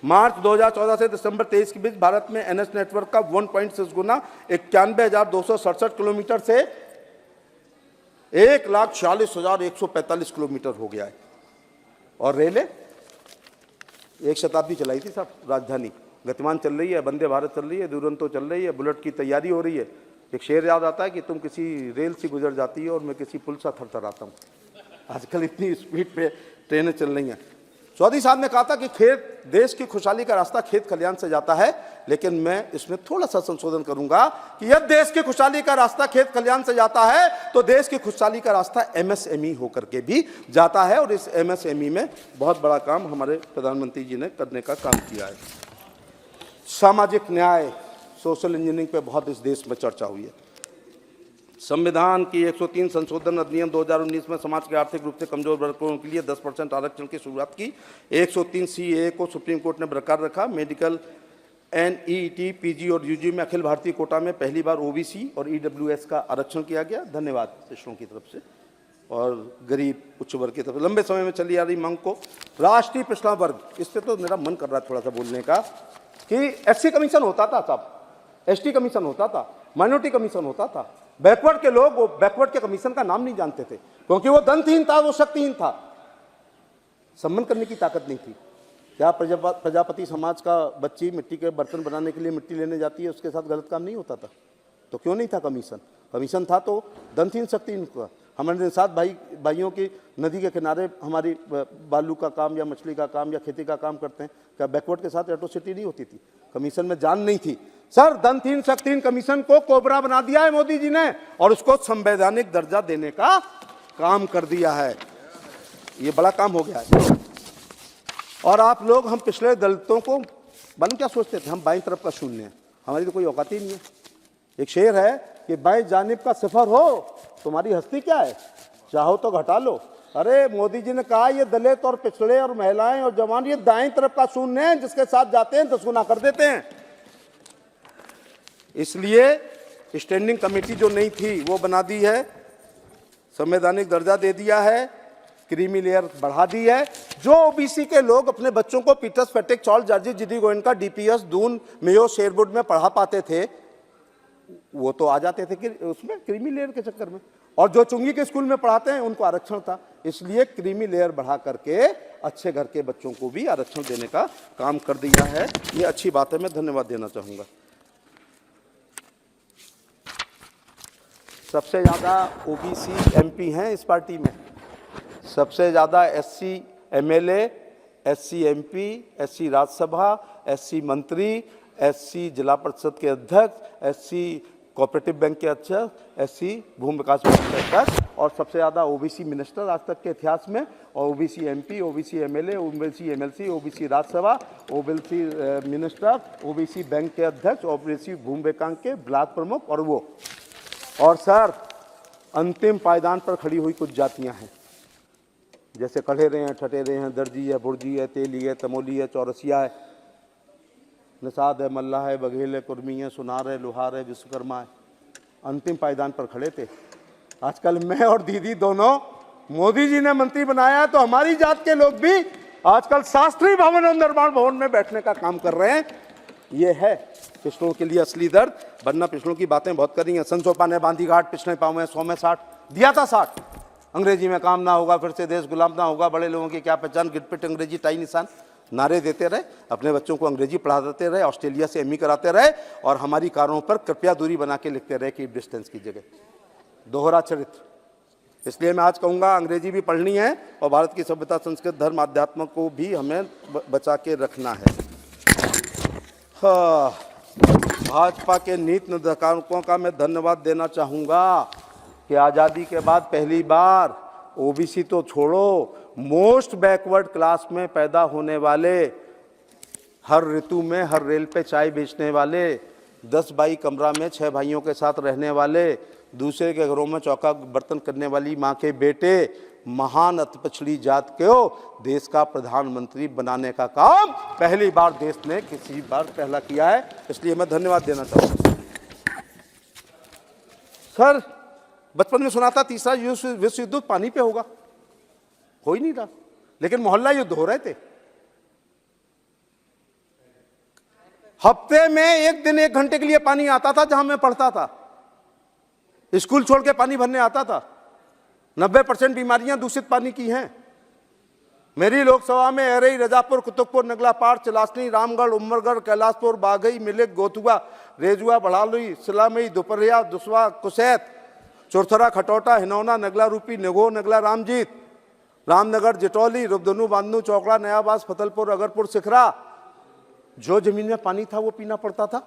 मार्च 2014 से दिसंबर 23 के बीच भारत में एनएच नेटवर्क का 1.6 गुना 91,267 किलोमीटर से 1,46,145 किलोमीटर हो गया है। और रेलें 1 शताब्दी चलाई थी साहब, राजधानी गतिमान चल रही है, वंदे भारत चल रही है, दुरंतो चल रही है, बुलेट की तैयारी हो रही है। एक शेर याद आता है कि तुम किसी रेल से गुजर जाती है और मैं किसी पुल सा थरथराता हूँ। आजकल इतनी स्पीड पे ट्रेनें चल रही हैं। चौधरी साहब ने कहा था कि खेत देश की खुशहाली का रास्ता खेत खलियान से जाता है, लेकिन मैं इसमें थोड़ा सा संशोधन करूंगा कि यदि देश की खुशहाली का रास्ता खेत खलियान से जाता है तो देश की खुशहाली का रास्ता एमएसएमई होकर के भी जाता है। और इस एमएसएमई में बहुत बड़ा काम हमारे प्रधानमंत्री जी ने करने का काम किया है। सामाजिक न्याय, सोशल इंजीनियरिंग पे बहुत इस देश में चर्चा हुई है। संविधान की 103 संशोधन अधिनियम 2019 में समाज के आर्थिक रूप से कमजोर वर्गों के लिए 10% आरक्षण की शुरुआत की। 103 CA को सुप्रीम कोर्ट ने बरकरार रखा। मेडिकल, NEET, PG और UG में अखिल भारतीय कोटा में पहली बार OBC और EWS का आरक्षण किया गया। धन्यवाद पिछड़ों की तरफ से और गरीब उच्च वर्ग की तरफ। लंबे समय में चली आ रही मांग को राष्ट्रीय पिछड़ा वर्ग, इससे तो मेरा मन कर रहा है थोड़ा सा बोलने का कि SC कमीशन होता था साहब, ST कमीशन होता था, माइनॉरिटी कमीशन होता था। बैकवर्ड के लोग वो बैकवर्ड के कमीशन का नाम नहीं जानते थे क्योंकि वो दंतहीन था, वो शक्तिहीन था, सम्मान करने की ताकत नहीं थी। क्या प्रजापति समाज का बच्ची मिट्टी के बर्तन बनाने के लिए मिट्टी लेने जाती है, उसके साथ गलत काम नहीं होता था? तो क्यों नहीं था कमीशन? कमीशन था तो दंतहीन शक्तिहीन का। हमारे साथ भाइयों की नदी के किनारे हमारी बालू का काम या मछली का काम या खेती का काम करते हैं, क्या बैकवर्ड के साथ एट्रोसिटी नहीं होती थी? कमीशन में जान नहीं थी सर। दंतहीन शक्तिहीन कमीशन को कोबरा बना दिया है मोदी जी ने और उसको संवैधानिक दर्जा देने का काम कर दिया है। ये बड़ा काम हो गया है। और आप लोग, हम पिछले दलितों को बन क्या सोचते थे, हम बाईं तरफ का शून्य है, हमारी तो कोई औकात ही नहीं है। एक शेर है कि बाएं जानिब का सिफर हो तुम्हारी हस्ती क्या है, चाहो तो घटा लो। अरे मोदी जी ने कहा ये दलित और पिछड़े और महिलाएं और जवान ये दाएं तरफ का शून्य है, जिसके साथ जाते हैं 10 गुना कर देते हैं। इसलिए स्टैंडिंग कमेटी जो नहीं थी वो बना दी है, संवैधानिक दर्जा दे दिया है, क्रीमी लेयर बढ़ा दी है। जो ओबीसी के लोग अपने बच्चों को पीटर्स, फेटिक, चार्ल्स जार्जी, GD Goenka, DPS, Doon, Mayo, Sherwood में पढ़ा पाते थे, वो तो आ जाते थे कि उसमें क्रीमी लेयर के चक्कर में। और जो चुंगी के स्कूल में पढ़ाते हैं उनको आरक्षण था, इसलिए क्रीमी लेयर बढ़ा करके अच्छे घर के बच्चों को भी आरक्षण देने का काम कर दिया है। ये अच्छी बात है, मैं धन्यवाद देना चाहूंगा। सबसे ज़्यादा ओबीसी एमपी हैं इस पार्टी में, सबसे ज़्यादा SC MLA, SC MP, SC Rajya Sabha, SC मंत्री, SC जिला परिषद के अध्यक्ष, SC कोऑपरेटिव बैंक के अध्यक्ष, SC भूमि विकास बैंक के अध्यक्ष और सबसे ज़्यादा OBC मिनिस्टर आज तक के इतिहास में। और OBC MP, OBC MLA, OBC MLC, OBC Rajya Sabha, OBC minister, OBC bank के अध्यक्ष, OBC भूमि विकास के ब्लॉक प्रमुख और वो। और सर अंतिम पायदान पर खड़ी हुई कुछ जातियां हैं, जैसे कढ़ेरे हैं, ठटेरे हैं, दर्जी है, बुर्जी है, तेली है, तमोली है, चौरसिया है, निषाद है, मल्ला है, बघेल है, कुर्मी है, सुनार है, लोहार है, विश्वकर्मा है। अंतिम पायदान पर खड़े थे। आजकल मैं और दीदी दोनों, मोदी जी ने मंत्री बनाया तो हमारी जात के लोग भी आजकल शास्त्री भवन और निर्माण भवन में बैठने का काम कर रहे हैं। ये है पिछड़ों के लिए असली दर्द, वरना पिछड़ों की बातें बहुत करी हैं। संसोपा ने बांधी घाट, पिछड़े पाँव में 100 में 60 दिया था 60। अंग्रेजी में काम ना होगा, फिर से देश गुलाम ना होगा, बड़े लोगों की क्या पहचान, गिटपिट अंग्रेजी टाई निशान नारे देते रहे, अपने बच्चों को अंग्रेजी पढ़ाते रहे, ऑस्ट्रेलिया से एमई कराते रहे, और हमारी कारों पर कृपया दूरी बना के लिखते रहे कीप डिस्टेंस की जगह। दोहरा चरित्र। इसलिए मैं आज कहूँगा अंग्रेजी भी पढ़नी है और भारत की सभ्यता, संस्कृत, धर्म, अध्यात्म को भी हमें बचा के रखना है। हाँ, भाजपा के नीति निर्धारकों का मैं धन्यवाद देना चाहूँगा कि आज़ादी के बाद पहली बार ओबीसी तो छोड़ो, मोस्ट बैकवर्ड क्लास में पैदा होने वाले, हर ऋतु में हर रेल पे चाय बेचने वाले, 10 बाई कमरा में 6 भाइयों के साथ रहने वाले, दूसरे के घरों में चौका बर्तन करने वाली माँ के बेटे, महान अति पिछड़ी जात को देश का प्रधानमंत्री बनाने का काम पहली बार देश ने किसी बार पहला किया है। इसलिए मैं धन्यवाद देना चाहूँगा। सर, बचपन में सुना था तीसरा विश्व युद्ध पानी पे होगा, हो ही नहीं रहा, लेकिन मोहल्ला युद्ध हो रहे थे। हफ्ते में एक दिन 1 घंटे के लिए पानी आता था जहां मैं पढ़ता था, स्कूल छोड़ के पानी भरने आता था। 90% बीमारियां दूषित पानी की हैं। मेरी लोकसभा में एरई, रजापुर, कुतुबपुर, नगलापाड़, चिलासनी, रामगढ़, उमरगढ़, कैलाशपुर, बाघई, मिलिक, गोथुआ, रेजुआ, बढ़ालुई, सिलामई, दोपहरिया, दुसवा, कुसैत, चौरथरा, खटौटा, हिनौना, नगला रूपी, निगो, नगला रामजीत, रामनगर, जटौली, रुपधनु, बांधनु, चौकड़ा, नयाबास, फतेहपुर, अगरपुर, सिखरा, जो जमीन में पानी था वो पीना पड़ता था।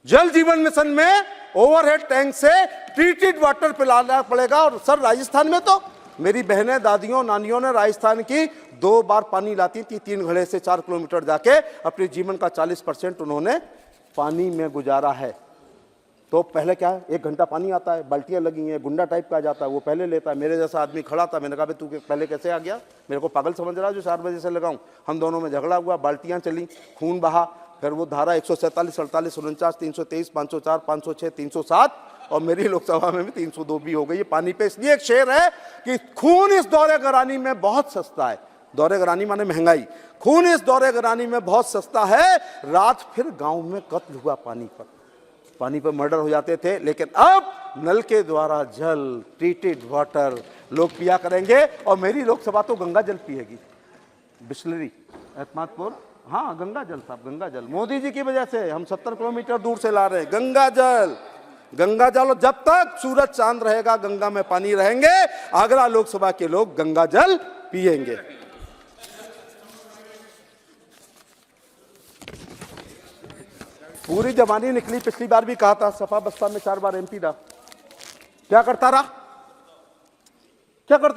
जल जीवन मिशन में ओवरहेड टैंक से ट्रीटेड वाटर पिलाना पड़ेगा। और सर, राजस्थान में तो मेरी बहनें, दादियों, नानियों ने राजस्थान की 2 बार पानी लाती थी, 3 घड़े से 4 किलोमीटर जाके। अपने जीवन का 40% उन्होंने पानी में गुजारा है। तो पहले क्या है, 1 घंटा पानी आता है, बाल्टियां लगी हैं, गुंडा टाइप का आ जाता है, वो पहले लेता है। मेरे जैसा आदमी खड़ा था, मैंने कहा भाई तू पहले कैसे आ गया, मेरे को पागल समझ रहा है जो 4 बजे से लगाऊं। हम दोनों में झगड़ा हुआ, बाल्टियां चली, खून बहा, फिर वो धारा 147, 48, 49, 323, 504, 506, 307 और मेरी लोकसभा में भी 302 भी हो गई है पानी पे। इसलिए एक शेर है कि खून इस दौरे गरानी में बहुत सस्ता है। दौरे गरानी माने महंगाई। खून इस दौरे गरानी में बहुत सस्ता है। रात फिर गांव में कत्ल हुआ पानी पर मर्डर हो जाते थे, लेकिन अब नल के द्वारा जल, ट्रीटेड वाटर लोग पिया करेंगे। और मेरी लोकसभा तो गंगा जल पिएगी, बिस्लरी, एतमादपुर, हाँ गंगा जल साहब, गंगा जल। मोदी जी की वजह से हम 70 किलोमीटर दूर से ला रहे हैं गंगा जल। गंगा जल, और जब तक सूरज चांद रहेगा गंगा में पानी रहेंगे। आगरा लोकसभा के लोग गंगा जल पिएंगे। पूरी जवानी निकली, पिछली बार भी कहा था, सपा बसपा में 4 बार एमपी रहा। क्या करता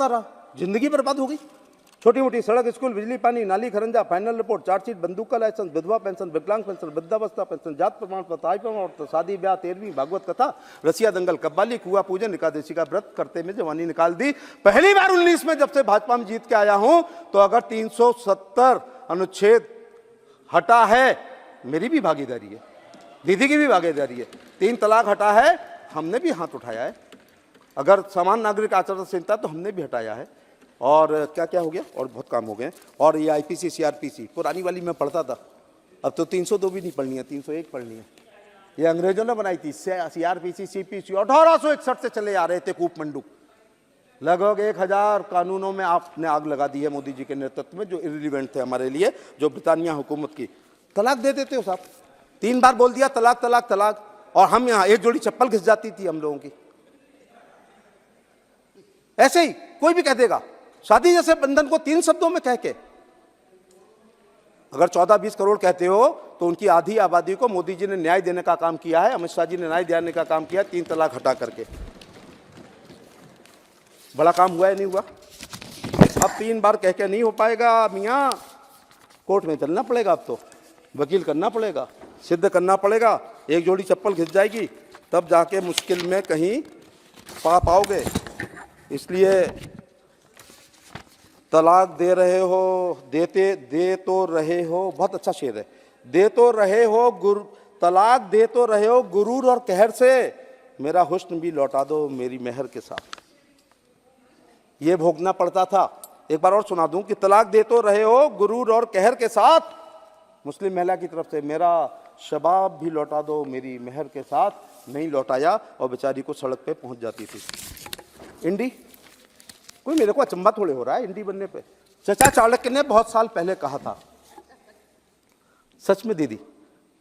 रहा? जिंदगी बर्बाद हो गई। छोटी मोटी सड़क, स्कूल, बिजली, पानी, नाली, खरंजा, फाइनल रिपोर्ट, चार्जशीट, बंदूक का लाइसेंस, विधवा पेंशन, विकलांग पेंशन, वृद्धावस्था पेंशन, जात प्रमाण पत्र, आय प्रमाण पत्र, शादी ब्याह, 13वीं भागवत कथा, रसिया दंगल, कव्वाली, कुआ पूजन, एकादशी का व्रत करते में जवानी निकाल दी। पहली बार 19 में जब से भाजपा में जीत के आया हूं, तो अगर 370 अनुच्छेद हटा है, मेरी भी भागीदारी है, दीदी की भी भागीदारी है। 3 तलाक हटा है, हमने भी हाथ उठाया है। अगर समान नागरिक आचार संहिता तो हमने भी हटाया है। और क्या क्या हो गया, और बहुत काम हो गए। और ये आईपीसी, सीआरपीसी पुरानी वाली मैं पढ़ता था, अब तो 302 भी नहीं पढ़नी है, 301 पढ़नी है। ये अंग्रेजों ने बनाई थी। सीआरपीसी, सीपीसी 1861 से चले आ रहे थे कूप मंडूक। लगभग 1000 कानूनों में आपने आग लगा दी है मोदी जी के नेतृत्व में, जो इरिलीवेंट थे हमारे लिए, जो ब्रिटानिया हुकूमत की। तलाक दे देते हो साहब, 3 बार बोल दिया तलाक तलाक तलाक, और हम यहाँ एक जोड़ी चप्पल घिस जाती थी हम लोगों की। ऐसे ही कोई भी कह देगा, शादी जैसे बंधन को 3 शब्दों में कह के। अगर 14-20 करोड़ कहते हो तो उनकी आधी आबादी को मोदी जी ने न्याय देने का काम किया है, अमित शाह जी ने न्याय देने का काम किया है 3 तलाक हटा करके। बड़ा काम हुआ है, नहीं हुआ? अब 3 बार कह के नहीं हो पाएगा मियाँ, कोर्ट में चलना पड़ेगा, अब तो वकील करना पड़ेगा, सिद्ध करना पड़ेगा। एक जोड़ी चप्पल घिस जाएगी तब जाके मुश्किल में कहीं पा पाओगे। इसलिए तलाक दे रहे हो, दे तो रहे हो, बहुत अच्छा शेर है। दे तो रहे हो तलाक दे तो रहे हो गुरूर और कहर से, मेरा हुस्न भी लौटा दो मेरी मेहर के साथ। ये भोगना पड़ता था एक बार और सुना दूं कि तलाक दे तो रहे हो गुरूर और कहर के साथ, मुस्लिम महिला की तरफ से, मेरा शबाब भी लौटा दो मेरी मेहर के साथ, नहीं लौटाया और बेचारी को सड़क पे पहुंच जाती थी। इंडी, कोई मेरे को अचंभा थोड़े हो रहा है इंडी बनने पे। चचा चाणक्य ने बहुत साल पहले कहा था, सच में दीदी,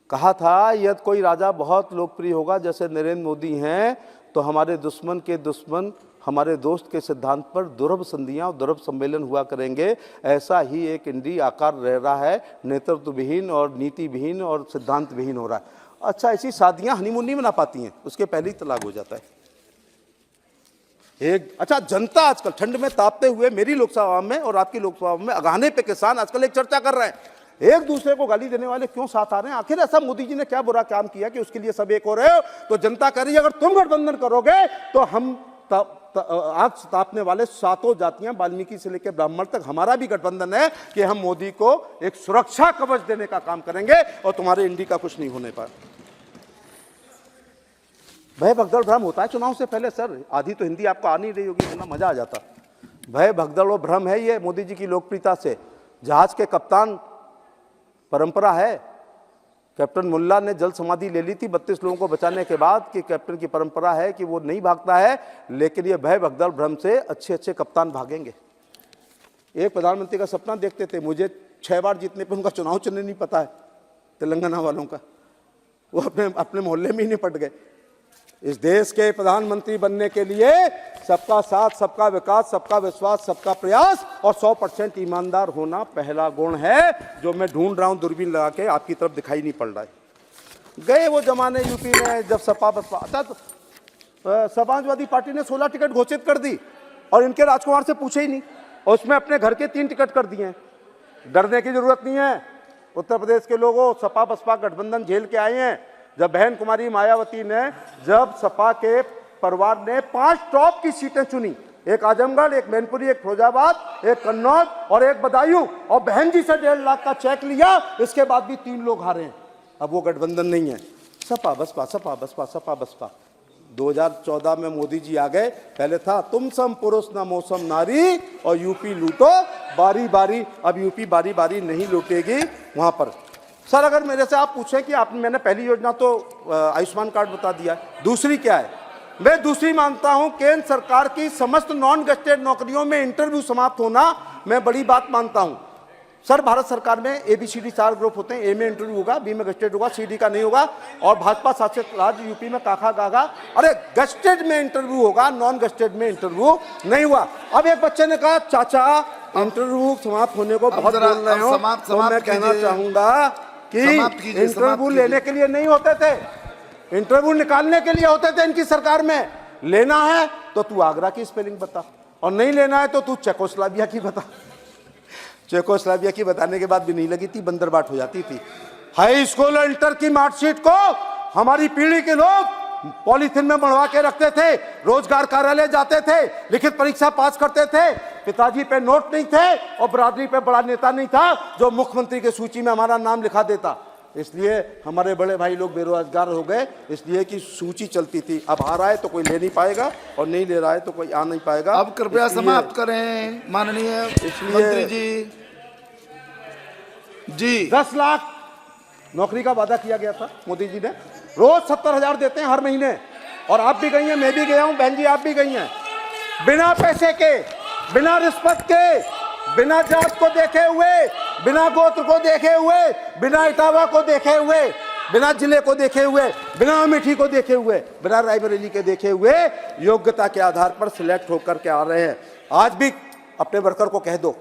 कहा था यदि कोई राजा बहुत लोकप्रिय होगा जैसे नरेंद्र मोदी हैं तो हमारे दुश्मन के दुश्मन हमारे दोस्त के सिद्धांत पर दुर्लभ संधियां और दुर्लभ सम्मेलन हुआ करेंगे। ऐसा ही एक इंडी आकार रह रहा है, नेतृत्व विहीन और नीति विहीन और सिद्धांत विहीन हो रहा है। अच्छा, ऐसी शादियां हनीमून नहीं मना पाती हैं, उसके पहले ही तलाक हो जाता है। एक अच्छा, जनता आजकल ठंड में तापते हुए मेरी लोकसभा में और आपकी लोकसभा में अगाने पे किसान आजकल एक चर्चा कर रहे हैं, एक दूसरे को गाली देने वाले क्यों साथ आ रहे हैं? आखिर ऐसा मोदी जी ने क्या बुरा काम किया कि उसके लिए सब एक हो रहे हो? तो जनता कह रही है अगर तुम गठबंधन करोगे तो हम आग तापने वाले सातों जातियां वाल्मीकि से लेकर ब्राह्मण तक हमारा भी गठबंधन है कि हम मोदी को एक सुरक्षा कवच देने का काम करेंगे और तुम्हारे इंडी का कुछ नहीं होने पाए। भय भगदड़ भ्रम होता है चुनाव से पहले सर, आधी तो हिंदी आपको आ नहीं रही होगी, इतना मजा आ जाता। भय भगदड़ और भ्रम है ये मोदी जी की लोकप्रियता से। जहाज के कप्तान परंपरा है, कैप्टन मुल्ला ने जल समाधि ले ली थी 32 लोगों को बचाने के बाद कि कैप्टन की परंपरा है कि वो नहीं भागता है, लेकिन ये भय भगदड़ भ्रम से अच्छे अच्छे कप्तान भागेंगे। एक प्रधानमंत्री का सपना देखते थे, मुझे 6 बार जीतने पर उनका चुनाव चिन्ह नहीं पता है तेलंगाना वालों का, वो अपने मोहल्ले में ही निपट गए। इस देश के प्रधानमंत्री बनने के लिए सबका साथ, सबका विकास, सबका विश्वास, सबका प्रयास और 100% ईमानदार होना पहला गुण है, जो मैं ढूंढ रहा हूं दूरबीन लगा के, आपकी तरफ दिखाई नहीं पड़ रहा है। गए वो जमाने यूपी में जब सपा बसपा था तो समाजवादी पार्टी ने 16 टिकट घोषित कर दी और इनके राजकुमार से पूछे ही नहीं, और उसमें अपने घर के 3 टिकट कर दिए हैं। डरने की जरूरत नहीं है। उत्तर प्रदेश के लोगों, सपा बसपा गठबंधन झेल के आए हैं। जब बहन कुमारी मायावती ने, जब सपा के परिवार ने 5 टॉप की सीटें चुनी, एक आजमगढ़, एक मैनपुरी, एक फिरोजाबाद, एक कन्नौज और एक बदायूं, और बहन जी से 1.5 लाख का चेक लिया, इसके बाद भी 3 लोग हारे हैं। अब वो गठबंधन नहीं है, सपा बसपा, सपा बसपा, सपा बसपा। 2014 में मोदी जी आ गए, पहले था तुम सम पुरुष न मौसम नारी और यूपी लूटो बारी बारी। अब यूपी बारी बारी नहीं लूटेगी वहां पर। सर अगर मेरे से आप पूछें कि मैंने पहली योजना तो आयुष्मान कार्ड बता दिया, दूसरी क्या है? मैं दूसरी मानता हूं केंद्र सरकार की समस्त नॉन गजेटेड नौकरियों में इंटरव्यू समाप्त होना मैं बड़ी बात मानता हूं। सर भारत सरकार में ABCD 4 ग्रुप होते हैं, A में इंटरव्यू होगा, B में गजेटेड होगा, CD का नहीं होगा, और भाजपा शासित राज्य यूपी में काखा गागा, अरे गजेटेड में इंटरव्यू होगा, नॉन गजेटेड में इंटरव्यू नहीं हुआ। अब एक बच्चे ने कहा चाचा इंटरव्यू समाप्त होने को बहुत बोल रहे हो, तो मैं कहना चाहूंगा कि इंटरव्यू लेने के लिए नहीं होते थे, इंटरव्यू निकालने के लिए होते थे इनकी सरकार में। लेना है तो तू आगरा की स्पेलिंग बता, और नहीं लेना है तो तू चेकोस्लोवाकिया की बता। चेकोस्लोवाकिया की बताने के बाद भी नहीं लगी थी, बंदरबाट हो जाती थी। हाई स्कूल और इंटर की मार्कशीट को हमारी पीढ़ी के लोग पॉलीथिन में मढ़वा के रखते थे, रोजगार कार्यालय जाते थे, लिखित परीक्षा पास करते थे, पिताजी पे नोट नहीं थे और बरादरी पे बड़ा नेता नहीं था जो मुख्यमंत्री की सूची में हमारा नाम लिखा देता। इसलिए हमारे बड़े भाई लोग बेरोजगार हो गए, इसलिए कि सूची चलती थी। अब आ रहा है तो कोई ले नहीं पाएगा और नहीं ले रहा है तो कोई आ नहीं पाएगा। अब कृपया समाप्त करें माननीय मंत्री जी। 10 लाख नौकरी का वादा किया गया था मोदी जी ने, रोज 70,000 देते हैं हर महीने, और आप भी गई हैं, मैं भी गया हूं, बहन जी आप भी गई हैं। बिना पैसे के, बिना रिश्वत के, बिना जात को देखे हुए, बिना गोत्र को देखे हुए, बिना इटावा को देखे हुए, बिना जिले को देखे हुए, बिना अमेठी को देखे हुए, बिना रायबरेली के देखे हुए, योग्यता के आधार पर सिलेक्ट होकर के आ रहे हैं। आज भी अपने वर्कर को कह दो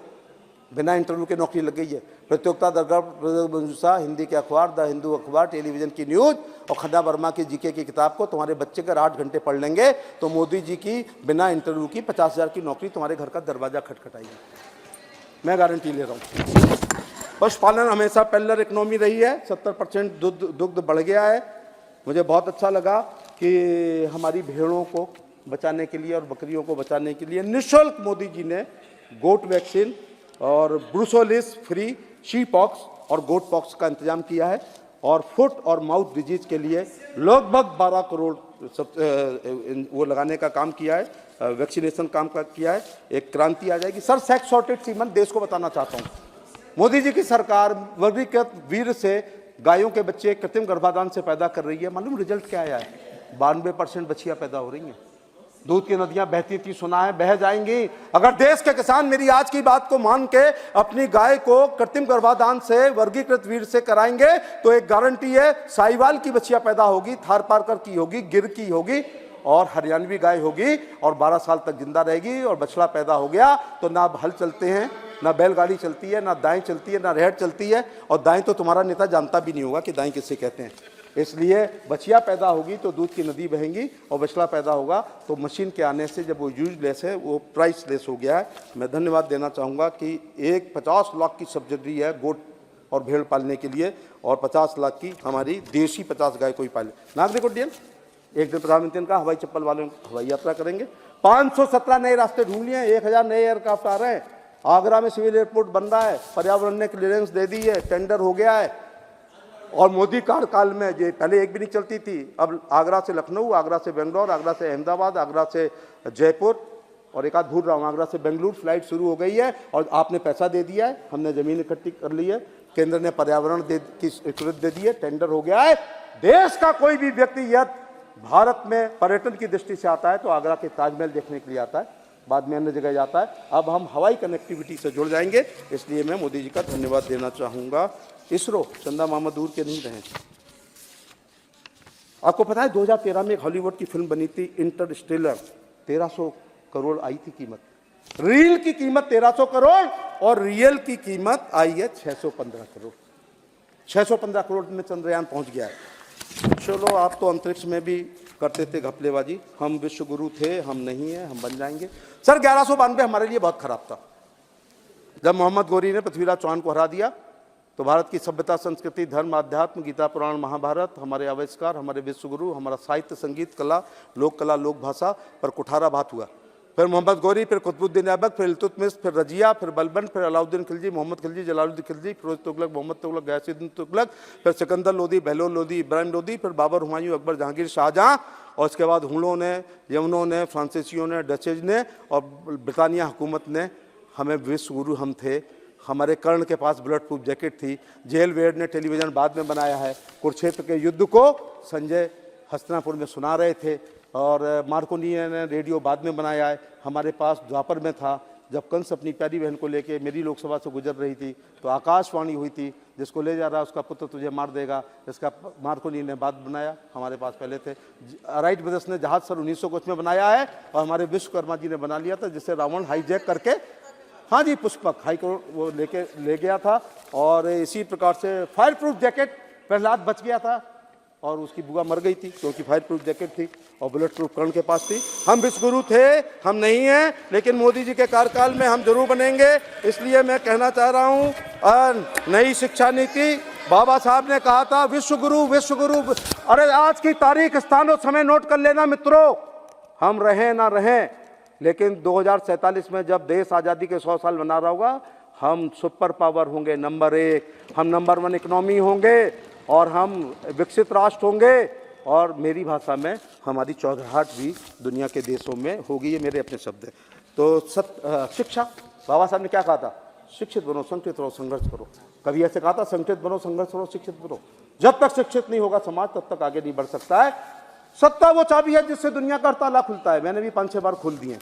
बिना इंटरव्यू के नौकरी लग गई है। प्रतियोगिता दरगाह, हिंदी के अखबार द हिंदू अखबार, टेलीविजन की न्यूज और खन्ना वर्मा की जीके की किताब को तुम्हारे बच्चे अगर 8 घंटे पढ़ लेंगे तो मोदी जी की बिना इंटरव्यू की 50,000 की नौकरी तुम्हारे घर का दरवाजा खटखटाएगी, मैं गारंटी ले रहा हूँ। पशुपालन हमेशा पेलर इकोनॉमी रही है, 70% दुग्ध बढ़ गया है। मुझे बहुत अच्छा लगा कि हमारी भेड़ों को बचाने के लिए और बकरियों को बचाने के लिए निःशुल्क मोदी जी ने गोट वैक्सीन और ब्रूसोलिस फ्री शी पॉक्स और गोट पॉक्स का इंतजाम किया है, और फुट और माउथ डिजीज के लिए लगभग 12 करोड़ सब वो लगाने का काम किया है, वैक्सीनेशन काम का किया है, एक क्रांति आ जाएगी। सर, सेक्स शॉर्टेज सीमन देश को बताना चाहता हूँ, मोदी जी की सरकार वर्गीकृत वीर से गायों के बच्चे कृत्रिम गर्भाधान से पैदा कर रही है। मालूम रिजल्ट क्या आया है? 92% बच्चियां पैदा हो रही हैं। दूध की नदियां बहती थी, सुना है बह जाएंगी। अगर देश के किसान मेरी आज की बात को मान के अपनी गाय को कृत्रिम गर्भाधान से वर्गीकृत वीर से कराएंगे तो एक गारंटी है, साहिवाल की बच्चियां पैदा होगी, थार पारकर की होगी, गिर की होगी और हरियाणवी गाय होगी और 12 साल तक जिंदा रहेगी। और बछड़ा पैदा हो गया तो ना हल चलते हैं, ना बैलगाड़ी चलती है, ना दाएं चलती है, ना रेहड़ चलती है। और दाएं तो तुम्हारा नेता जानता भी नहीं होगा कि दाएं किससे कहते हैं। इसलिए बछिया पैदा होगी तो दूध की नदी बहेंगी और बछड़ा पैदा होगा तो मशीन के आने से जब वो यूजलेस है, वो प्राइसलेस हो गया है। मैं धन्यवाद देना चाहूँगा कि एक 50 लाख की सब्सिडी है गोट और भेड़ पालने के लिए और 50 लाख की हमारी देशी 50 गाय को ही पाले। नागरिक उड्डयन, एक दिन प्रधानमंत्री ने कहा हवाई चप्पल वालों हवाई यात्रा करेंगे। 517 नए रास्ते ढूंढ लिए, 1000 नए एयरक्राफ्ट आ रहे हैं। आगरा में सिविल एयरपोर्ट बन रहा है, पर्यावरण ने क्लियरेंस दे दी है, टेंडर हो गया है। और मोदी कार्यकाल में ये पहले एक भी नहीं चलती थी, अब आगरा से लखनऊ, आगरा से बेंगलोर, आगरा से अहमदाबाद, आगरा से जयपुर और एक आध भूल रहा हूँ, आगरा से बेंगलुरु फ्लाइट शुरू हो गई है। और आपने पैसा दे दिया है, हमने जमीन इकट्ठी कर ली है, केंद्र ने पर्यावरण की स्वीकृति दे दी है, टेंडर हो गया है। देश का कोई भी व्यक्ति यदि भारत में पर्यटन की दृष्टि से आता है तो आगरा के ताजमहल देखने के लिए आता है, बाद में अन्य जगह जाता है। अब हम हवाई कनेक्टिविटी से जुड़ जाएंगे, इसलिए मैं मोदी जी का धन्यवाद देना चाहूँगा। इसरो, चंदा मामा दूर के नहीं रहे। आपको पता है 2013 में एक हॉलीवुड की फिल्म बनी थी इंटरस्टेलर, 1300 करोड़ आई थी कीमत। रील की कीमत 1300 करोड़ और रियल की कीमत आई है 615 करोड़। 615 करोड़ में चंद्रयान पहुंच गया है। चलो, आप तो अंतरिक्ष में भी करते थे घपलेबाजी, हम विश्व गुरु थे, हम नहीं है, हम बन जाएंगे। सर, 1192 हमारे लिए बहुत खराब था। जब मोहम्मद गौरी ने पृथ्वीराज चौहान को हरा दिया तो भारत की सभ्यता, संस्कृति, धर्म, आध्यात्म, गीता, पुराण, महाभारत, हमारे आविष्कार, हमारे विश्वगुरु, हमारा साहित्य, संगीत, कला, लोक भाषा पर कुठाराघात हुआ। फिर मोहम्मद गौरी, फिर कुतुबुद्दीन ऐबक, फिर इल्तुतमिश, फिर रजिया, फिर बलबन, फिर अलाउद्दीन खिलजी, मोहम्मद खिलजी, जलालुद्दीन खिलजी, फिरोज तुगलक, मोहम्मद तुगलक, गयासुद्दीन तुगलक, फिर सिकंदर लोदी, बहलोल लोदी, इब्राहिम लोदी, फिर बाबर, हुमायूं, अकबर, जहांगीर, शाहजहां और उसके बाद हुड़ों ने, यमनों ने, फ्रांसीसियों ने, डचेज ने और ब्रिटानिया हुकूमत ने हमें विश्व गुरु हम थे। हमारे कर्ण के पास बुलेट प्रूफ जैकेट थी। जेल वेड ने टेलीविज़न बाद में बनाया है। कुरुक्षेत्र के युद्ध को संजय हस्तिनापुर में सुना रहे थे और मार्कोनी ने रेडियो बाद में बनाया है। हमारे पास द्वापर में था, जब कंस अपनी प्यारी बहन को लेके मेरी लोकसभा से गुजर रही थी तो आकाशवाणी हुई थी, जिसको ले जा रहा है उसका पुत्र तुझे मार देगा, इसका मार्कोनी ने बाद बनाया, हमारे पास पहले थे। राइट ब्रदर्स ने जहाज सन 1900 में बनाया है और हमारे विश्वकर्मा जी ने बना लिया था, जिससे रावण हाईजैक करके, हाँ जी, पुष्पक हाई कोर्ट वो ले गया था। और इसी प्रकार से फायर प्रूफ जैकेट प्रहलाद बच गया था और उसकी बुआ मर गई थी क्योंकि फायर प्रूफ जैकेट थी और बुलेट प्रूफ कर्ण के पास थी। हम विश्वगुरु थे, हम नहीं हैं, लेकिन मोदी जी के कार्यकाल में हम जरूर बनेंगे। इसलिए मैं कहना चाह रहा हूँ, नई शिक्षा नीति, बाबा साहब ने कहा था विश्वगुरु विश्वगुरु। अरे आज की तारीख, स्थान और समय नोट कर लेना मित्रों, हम रहें ना रहें, लेकिन 2047 में जब देश आज़ादी के 100 साल मना रहा होगा, हम सुपर पावर होंगे, नंबर 1, हम नंबर 1 इकोनॉमी होंगे और हम विकसित राष्ट्र होंगे और मेरी भाषा में हमारी चौधराहट भी दुनिया के देशों में होगी। ये मेरे अपने शब्द हैं। तो शिक्षा, बाबा साहब ने क्या कहा था? शिक्षित बनो, संगठित रहो, संघर्ष करो। कभी ऐसे कहा था संगठित बनो, संघर्ष करो, शिक्षित बनो? जब तक शिक्षित नहीं होगा समाज, तब तक आगे नहीं बढ़ सकता है। सत्ता वो चाबी है जिससे दुनिया का ताला खुलता है, मैंने भी 5-6 बार खोल दिए,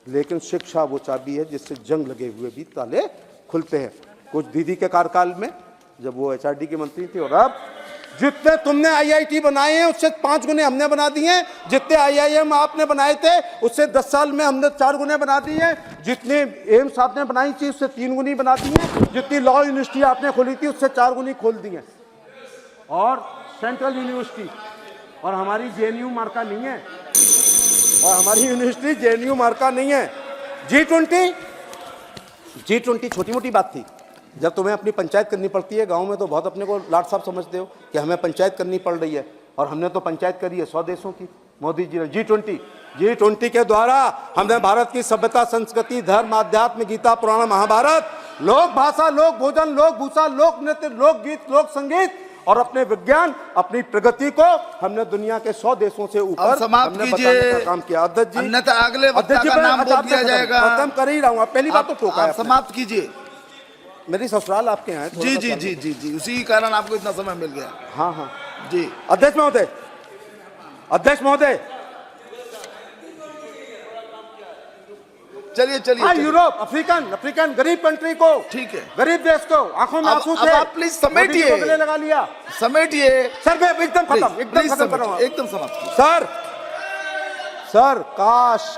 लेकिन शिक्षा वो चाबी है जिससे जंग लगे हुए भी ताले खुलते हैं। कुछ दीदी के कार्यकाल में जब वो HRD की मंत्री थी, और अब जितने तुमने IIT बनाए हैं उससे 5 गुने हमने बना दिए हैं, जितने IIM आपने बनाए थे उससे 10 साल में हमने 4 गुने बना दिए हैं, जितने एम्स आपने बनाई थी उससे 3 गुनी बना दी है, जितनी लॉ यूनिवर्सिटी आपने खोली थी उससे 4 गुनी खोल दी है। और सेंट्रल यूनिवर्सिटी, और हमारी JNU मार्का नहीं है, और हमारी यूनिवर्सिटी JNU मार्का नहीं है। G20 छोटी मोटी बात थी। जब तुम्हें अपनी पंचायत करनी पड़ती है गांव में तो बहुत अपने को लाट साहब समझते हो कि हमें पंचायत करनी पड़ रही है, और हमने तो पंचायत करी है 100 देशों की। मोदी जी ने G20 के द्वारा हमने भारत की सभ्यता, संस्कृति, धर्म, आध्यात्म, गीता, पुराण, महाभारत, लोक भाषा, लोक भोजन, लोक भूषा, लोक नृत्य, लोक गीत, लोक संगीत और अपने विज्ञान, अपनी प्रगति को हमने दुनिया के 100 देशों से अब ऊपर समाप्त हमने कीजिए। बताने का काम किया। अध्यक्ष जी, अन्यथा अगले वक्ता अध्यक्ष जी, का मैं नाम बोल आपसे दिया जाएगा। खत्म कर ही रहा हूँ, पहली बात तो टोका है आप आपने। समाप्त कीजिए। मेरी ससुराल आपके यहाँ है, थोड़ा जी सा जी चालू। जी जी जी, उसी कारण आपको इतना समय मिल गया। हाँ हाँ, जी अध्यक्ष महोदय, अध्यक्ष महोदय, चलिए चलिए हाँ, चलिए। यूरोप, अफ्रीकन गरीब कंट्री को, ठीक है, गरीब देश को आंखों में अब- आंसू अब थे, आप प्लीज समेटिए। मोदी जी को गले लगा लिया। समेटिए। सर मैं एकदम प्लीज, खत्म, एकदम प्लीज खत्म कर रहा समेटिए, हूँ। एकदम समाप्त कीजिए। सर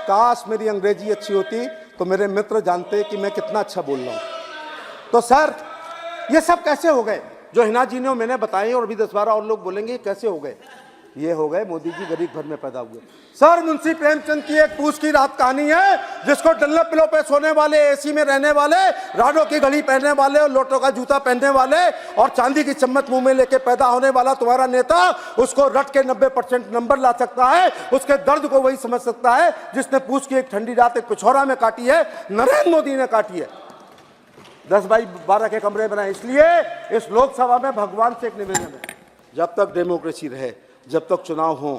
काश मेरी अंग्रेजी अच्छी होती तो मेरे मित्र जानते कि मैं कितना अच्छा बोल रहा हूँ। तो सर ये सब कैसे हो गए जो हिना जी ने मैंने बताए, और अभी 10-12 और लोग बोलेंगे कैसे हो गए। ये हो गए मोदी जी गरीब घर में पैदा हुए। सर मुंशी प्रेमचंद की एक पूछ की रात कहानी है, जिसको डल्ले पिलो पे सोने वाले, एसी में रहने वाले, राडो की घड़ी पहनने वाले और लोटो का जूता पहनने वाले और चांदी की चम्मच मुंह में लेके पैदा होने वाला तुम्हारा नेता उसको रट के 90% नंबर ला सकता है। उसके दर्द को वही समझ सकता है जिसने पूछ की एक ठंडी रात एक पिछौरा में काटी है, नरेंद्र मोदी ने काटी है। 10 बाई 12 के कमरे बनाए। इसलिए इस लोकसभा में भगवान से एक निवेदन है, जब तक डेमोक्रेसी रहे, जब तक चुनाव हो,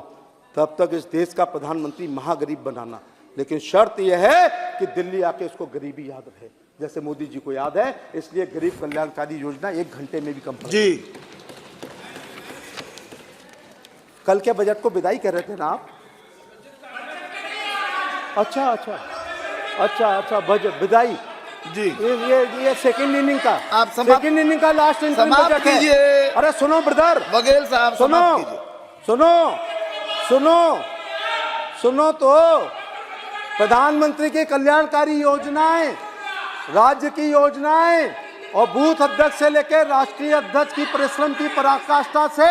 तब तक इस देश का प्रधानमंत्री महागरीब बनाना। लेकिन शर्त यह है कि दिल्ली आके इसको गरीबी याद रहे, जैसे मोदी जी को याद है। इसलिए गरीब कल्याणकारी योजना 1 घंटे में भी कम पड़े। जी कल के बजट को विदाई कर रहे थे ना आप? अच्छा बजट विदाई। जी ये सेकंड इनिंग का, आप समाप्त- सेकंड इनिंग का लास्ट समाप्त कीजिए। अरे सुनो ब्रदर, बघेल साहब सुनो समाप्त कीजिए। सुनो तो प्रधानमंत्री की कल्याणकारी योजनाएं, राज्य की योजनाएं और बूथ अध्यक्ष से लेकर राष्ट्रीय अध्यक्ष की परिश्रम की पराकाष्ठा से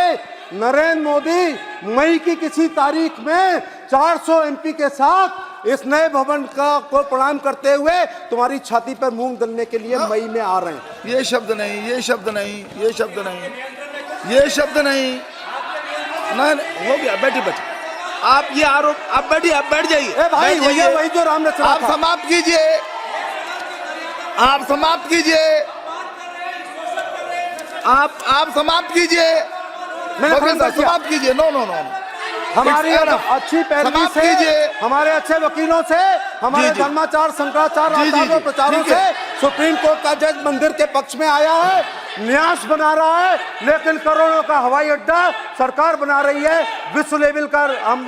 नरेंद्र मोदी मई की किसी तारीख में 400 एमपी के साथ इस नए भवन को प्रणाम करते हुए तुम्हारी छाती पर मूंग दलने के लिए मई में आ रहे हैं। ये शब्द नहीं, ये शब्द नहीं, ये शब्द नहीं, ये शब्द नहीं। नहीं हो गया, बैठिए बैठिए। आप ये आरोप, आप बैठिए, आप बैठ जाइए। ए भाई बैठ जाइए। वही जो राम रचना आप था। समाप्त कीजिए, आप समाप्त कीजिए, आप समाप्त कीजिए। मैंने बघेल खत्म साहब कर दिया। समाप्त कीजिए। नो नो नो, हमारी It's enough. अच्छी पैरवी समाप्त से, कीजिए। हमारे अच्छे वकीलों से, हमारे जी, जी। धर्माचार शंकराचार्य जी, जी, आचार्यों जी। प्रचारों ठीक से है। सुप्रीम कोर्ट का जज मंदिर के पक्ष में आया है, न्यास बना रहा है। लेकिन करोड़ों का हवाई अड्डा सरकार बना रही है, विश्व लेवल का हम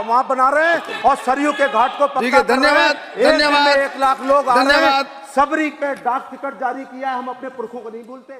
वहां बना रहे हैं और सरयू के घाट को ठीक है, पक्का कर रहे हैं। धन्यवाद, एक दिन में धन्यवाद। 1 लाख लोग आ रहे हैं। धन्यवाद। सबरी पे डाक टिकट जारी किया है, हम अपने पुरखों को नहीं भूलते।